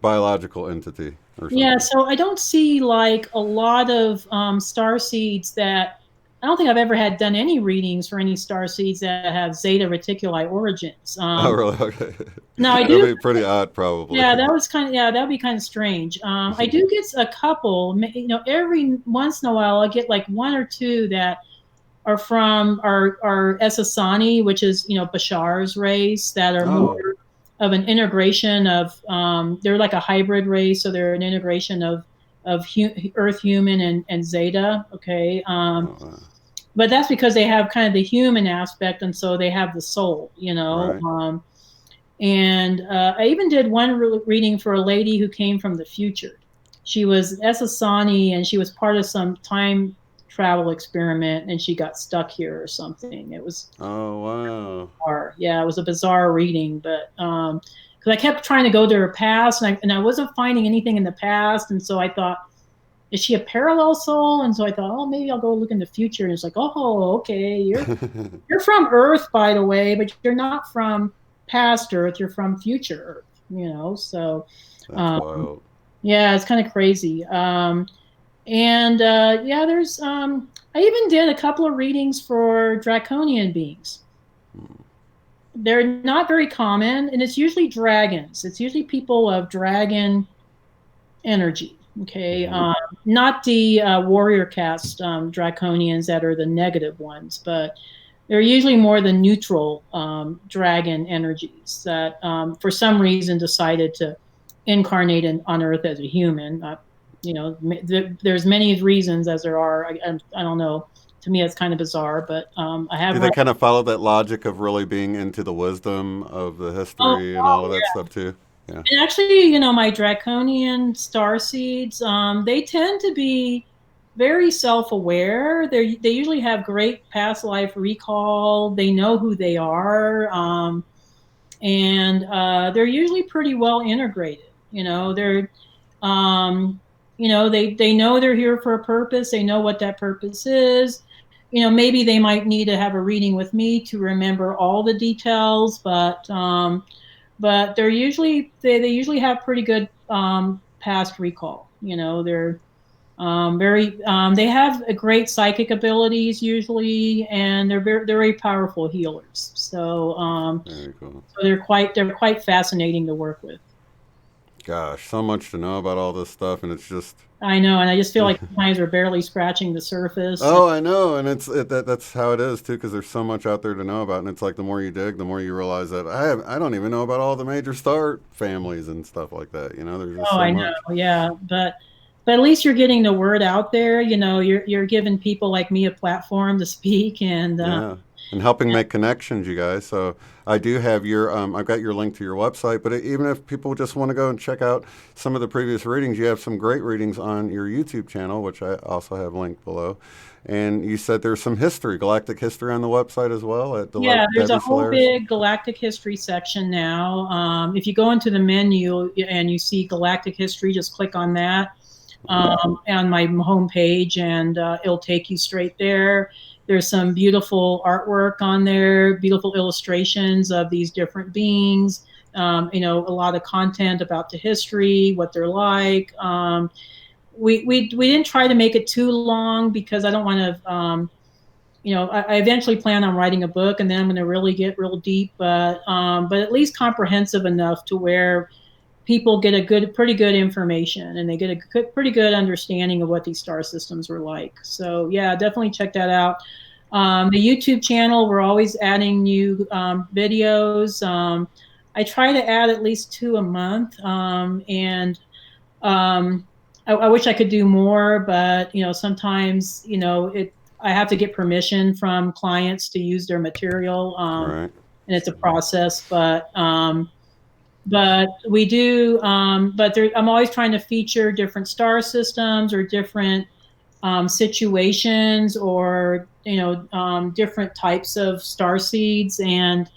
biological entity or
Yeah,
something.
so I don't see like a lot of star seeds that I don't think I've ever had done any readings for any star seeds that have Zeta Reticuli origins.
Oh, really? Okay.
Now I
That'd
do,
be pretty odd, probably.
yeah, that'd be kind of strange. I do get a couple, every once in a while I get like one or two that are from our Essassani, which is Bashar's race, that are more
Oh.
of an integration of they're like a hybrid race, so they're an integration of Earth human and Zeta. Okay,
Oh,
but that's because they have kind of the human aspect, and so they have the soul.
right.
And I even did one reading for a lady who came from the future. She was Essassani, and she was part of some time travel experiment, and she got stuck here or something. It was
Oh, wow.
bizarre. Yeah, it was a bizarre reading, but because I kept trying to go to her past, and I wasn't finding anything in the past, and so I thought, is she a parallel soul? And so I thought, oh, maybe I'll go look in the future. And it's like, oh, okay, you're from Earth, by the way, but you're not from past Earth. You're from future Earth. You know, so
That's wild.
yeah, it's kind of crazy. Yeah, there's I even did a couple of readings for draconian beings. They're not very common, and it's usually dragons. It's usually people of dragon energy. Okay, not the warrior caste draconians that are the negative ones, but they're usually more the neutral dragon energies that, for some reason, decided to incarnate on Earth as a human. You know, there's many reasons as there are. I don't know. To me, it's kind of bizarre, but I have.
Do they kind of follow that logic of really being into the wisdom of the history and all of that stuff too? Yeah.
And actually, you know, my draconian star seeds, they tend to be very self-aware. They usually have great past life recall. They know who they are, and they're usually pretty well integrated. You know, they know they're here for a purpose. They know what that purpose is. You know, maybe they might need to have a reading with me to remember all the details, but they're usually they usually have pretty good past recall. You know, they're they have a great psychic abilities usually, and they're very powerful healers. So
Very cool.
so they're quite fascinating to work with.
Gosh, so much to know about all this stuff, and it's just.
I know, and I just feel like sometimes we're barely scratching the surface.
Oh, I know, and that's how it is too, because there's so much out there to know about, and it's like the more you dig, the more you realize that I don't even know about all the major star families and stuff like that. You know, there's just
Oh,
so
I
much.
know, yeah, but at least you're getting the word out there. You know, you're giving people like me a platform to speak, and
Yeah, and helping make connections, you guys. So I do have your, I've got your link to your website. But even if people just want to go and check out some of the previous readings, you have some great readings on your YouTube channel, which I also have linked below. And you said there's some history, galactic history on the website as well at the
yeah, there's a
Debbie
whole
Solaris.
big galactic history section now. If you go into the menu and you see galactic history, just click on that on my homepage, and it'll take you straight there. There's some beautiful artwork on there, beautiful illustrations of these different beings. You know, a lot of content about the history, what they're like. We didn't try to make it too long because I don't want to. You know, I eventually plan on writing a book, and then I'm going to really get real deep, but at least comprehensive enough to where people get pretty good information, and they get a pretty good understanding of what these star systems were like. So yeah, definitely check that out. The YouTube channel, we're always adding new videos. I try to add at least 2 a month, and I wish I could do more, but you know, sometimes I have to get permission from clients to use their material,
Right.
and it's a process, but we do. I'm always trying to feature different star systems or different situations, or different types of star seeds, and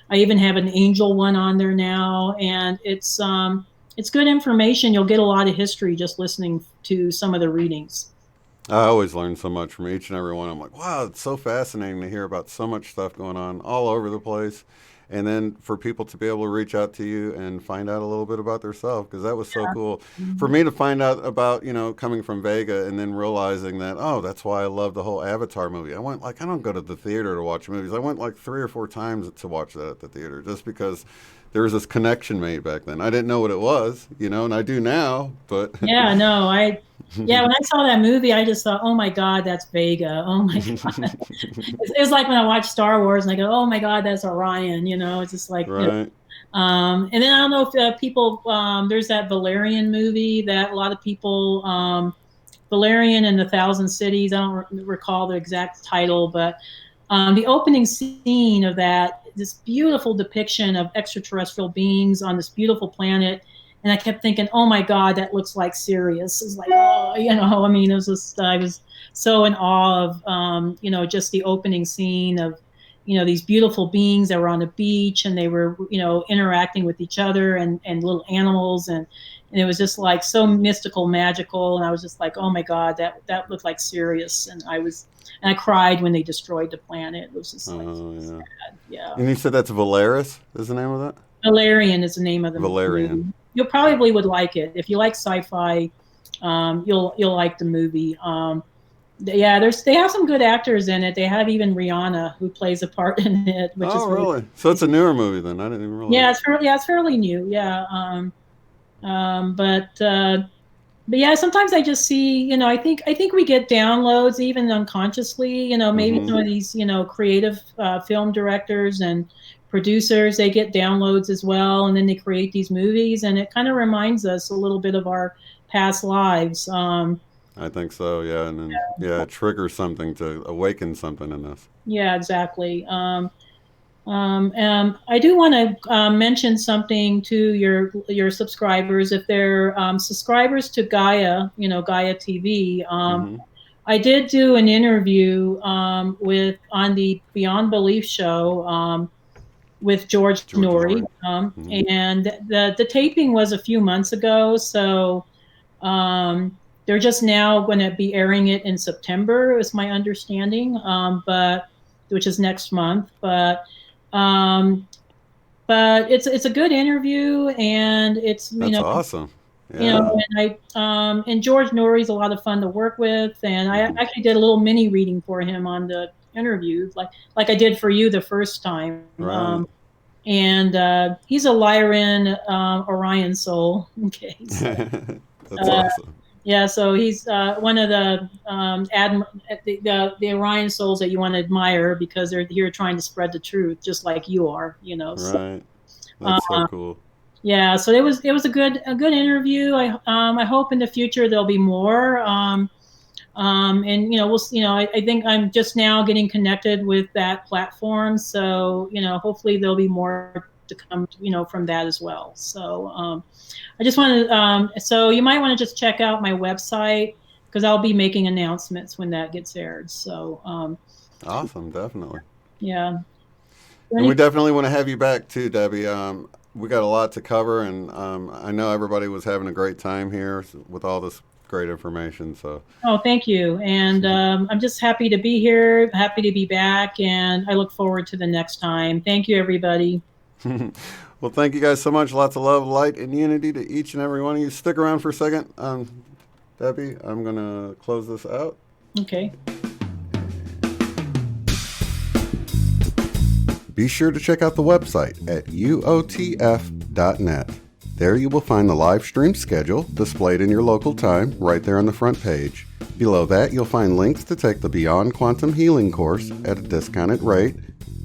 I even have an angel one on there now, and it's good information. You'll get a lot of history just listening to some of the readings.
I always learn so much from each and every one. I'm like, wow, it's so fascinating to hear about so much stuff going on all over the place. And then for people to be able to reach out to you and find out a little bit about themselves, because that was so cool. For me to find out about, coming from Vega and then realizing that, oh, that's why I love the whole Avatar movie. I don't go to the theater to watch movies. I went like 3 or 4 times to watch that at the theater just because there was this connection made back then. I didn't know what it was, and I do now, but.
Yeah, no, yeah, when I saw that movie, I just thought, oh my God, that's Vega. Oh my God. It's like when I watch Star Wars and I go, oh my God, that's Orion. It's just like,
Right.
And then I don't know if people, there's that Valerian movie that a lot of people, Valerian and the Thousand Cities. I don't recall the exact title, but the opening scene of that, this beautiful depiction of extraterrestrial beings on this beautiful planet. And I kept thinking, oh my God, that looks like Sirius. It's like, oh, I was so in awe of, just the opening scene of these beautiful beings that were on the beach, and they were, interacting with each other and little animals, and it was just like so mystical, magical, and I was just like, oh my God, that looked like Sirius, and I cried when they destroyed the planet. It was just like sad. Yeah.
And you said that's Valeris is the name of that?
Valerian is the name of the
Valerian.
movie. You probably would like it if you like sci-fi. You'll like the movie. They have some good actors in it. They have even Rihanna, who plays a part in it. Which is
really? So it's a newer movie then? I didn't even realize.
Yeah, it's fairly new. Yeah. But yeah, sometimes I just see, I think we get downloads even unconsciously. Maybe some of these, creative film directors and producers, they get downloads as well, and then they create these movies, and it kind of reminds us a little bit of our past lives.
I think so, yeah, and then it triggers something to awaken something in us.
Yeah, exactly. I do want to mention something to your subscribers. If they're subscribers to Gaia, Gaia TV, I did do an interview on the Beyond Belief show with George Norrie, and the taping was a few months ago, so they're just now going to be airing it in September, is my understanding, but which is next month. But it's a good interview, and it's
that's awesome. Yeah.
And George Norrie's a lot of fun to work with, and I actually did a little mini reading for him on the interview, like I did for you the first time.
Right.
And he's a Lyran Orion soul. Okay. So,
that's awesome.
Yeah, so he's one of the Orion souls that you want to admire, because they're here trying to spread the truth, just like you are.
Right.
So,
that's so cool.
Yeah, so it was a good interview. I hope in the future there'll be more. And I think I'm just now getting connected with that platform. So hopefully there'll be more to come, from that as well. So I just want to, so you might want to just check out my website, because I'll be making announcements when that gets aired. So
awesome, definitely.
Yeah.
And we definitely want to have you back too, Debbie. We got a lot to cover, and I know everybody was having a great time here with all this great information. So.
Oh, thank you. And I'm just happy to be here, happy to be back, and I look forward to the next time. Thank you, everybody.
Well, thank you guys so much. Lots of love, light, and unity to each and every one of you. Stick around for a second. Debbie, I'm going to close this out.
Okay.
Be sure to check out the website at uotf.net. There you will find the live stream schedule displayed in your local time right there on the front page. Below that, you'll find links to take the Beyond Quantum Healing course at a discounted rate,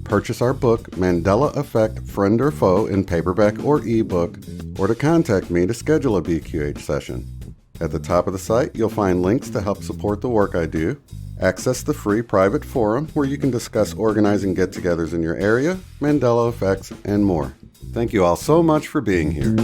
purchase our book, Mandela Effect, Friend or Foe, in paperback or ebook, or to contact me to schedule a BQH session. At the top of the site, you'll find links to help support the work I do, access the free private forum where you can discuss organizing get-togethers in your area, Mandela effects, and more. Thank you all so much for being here.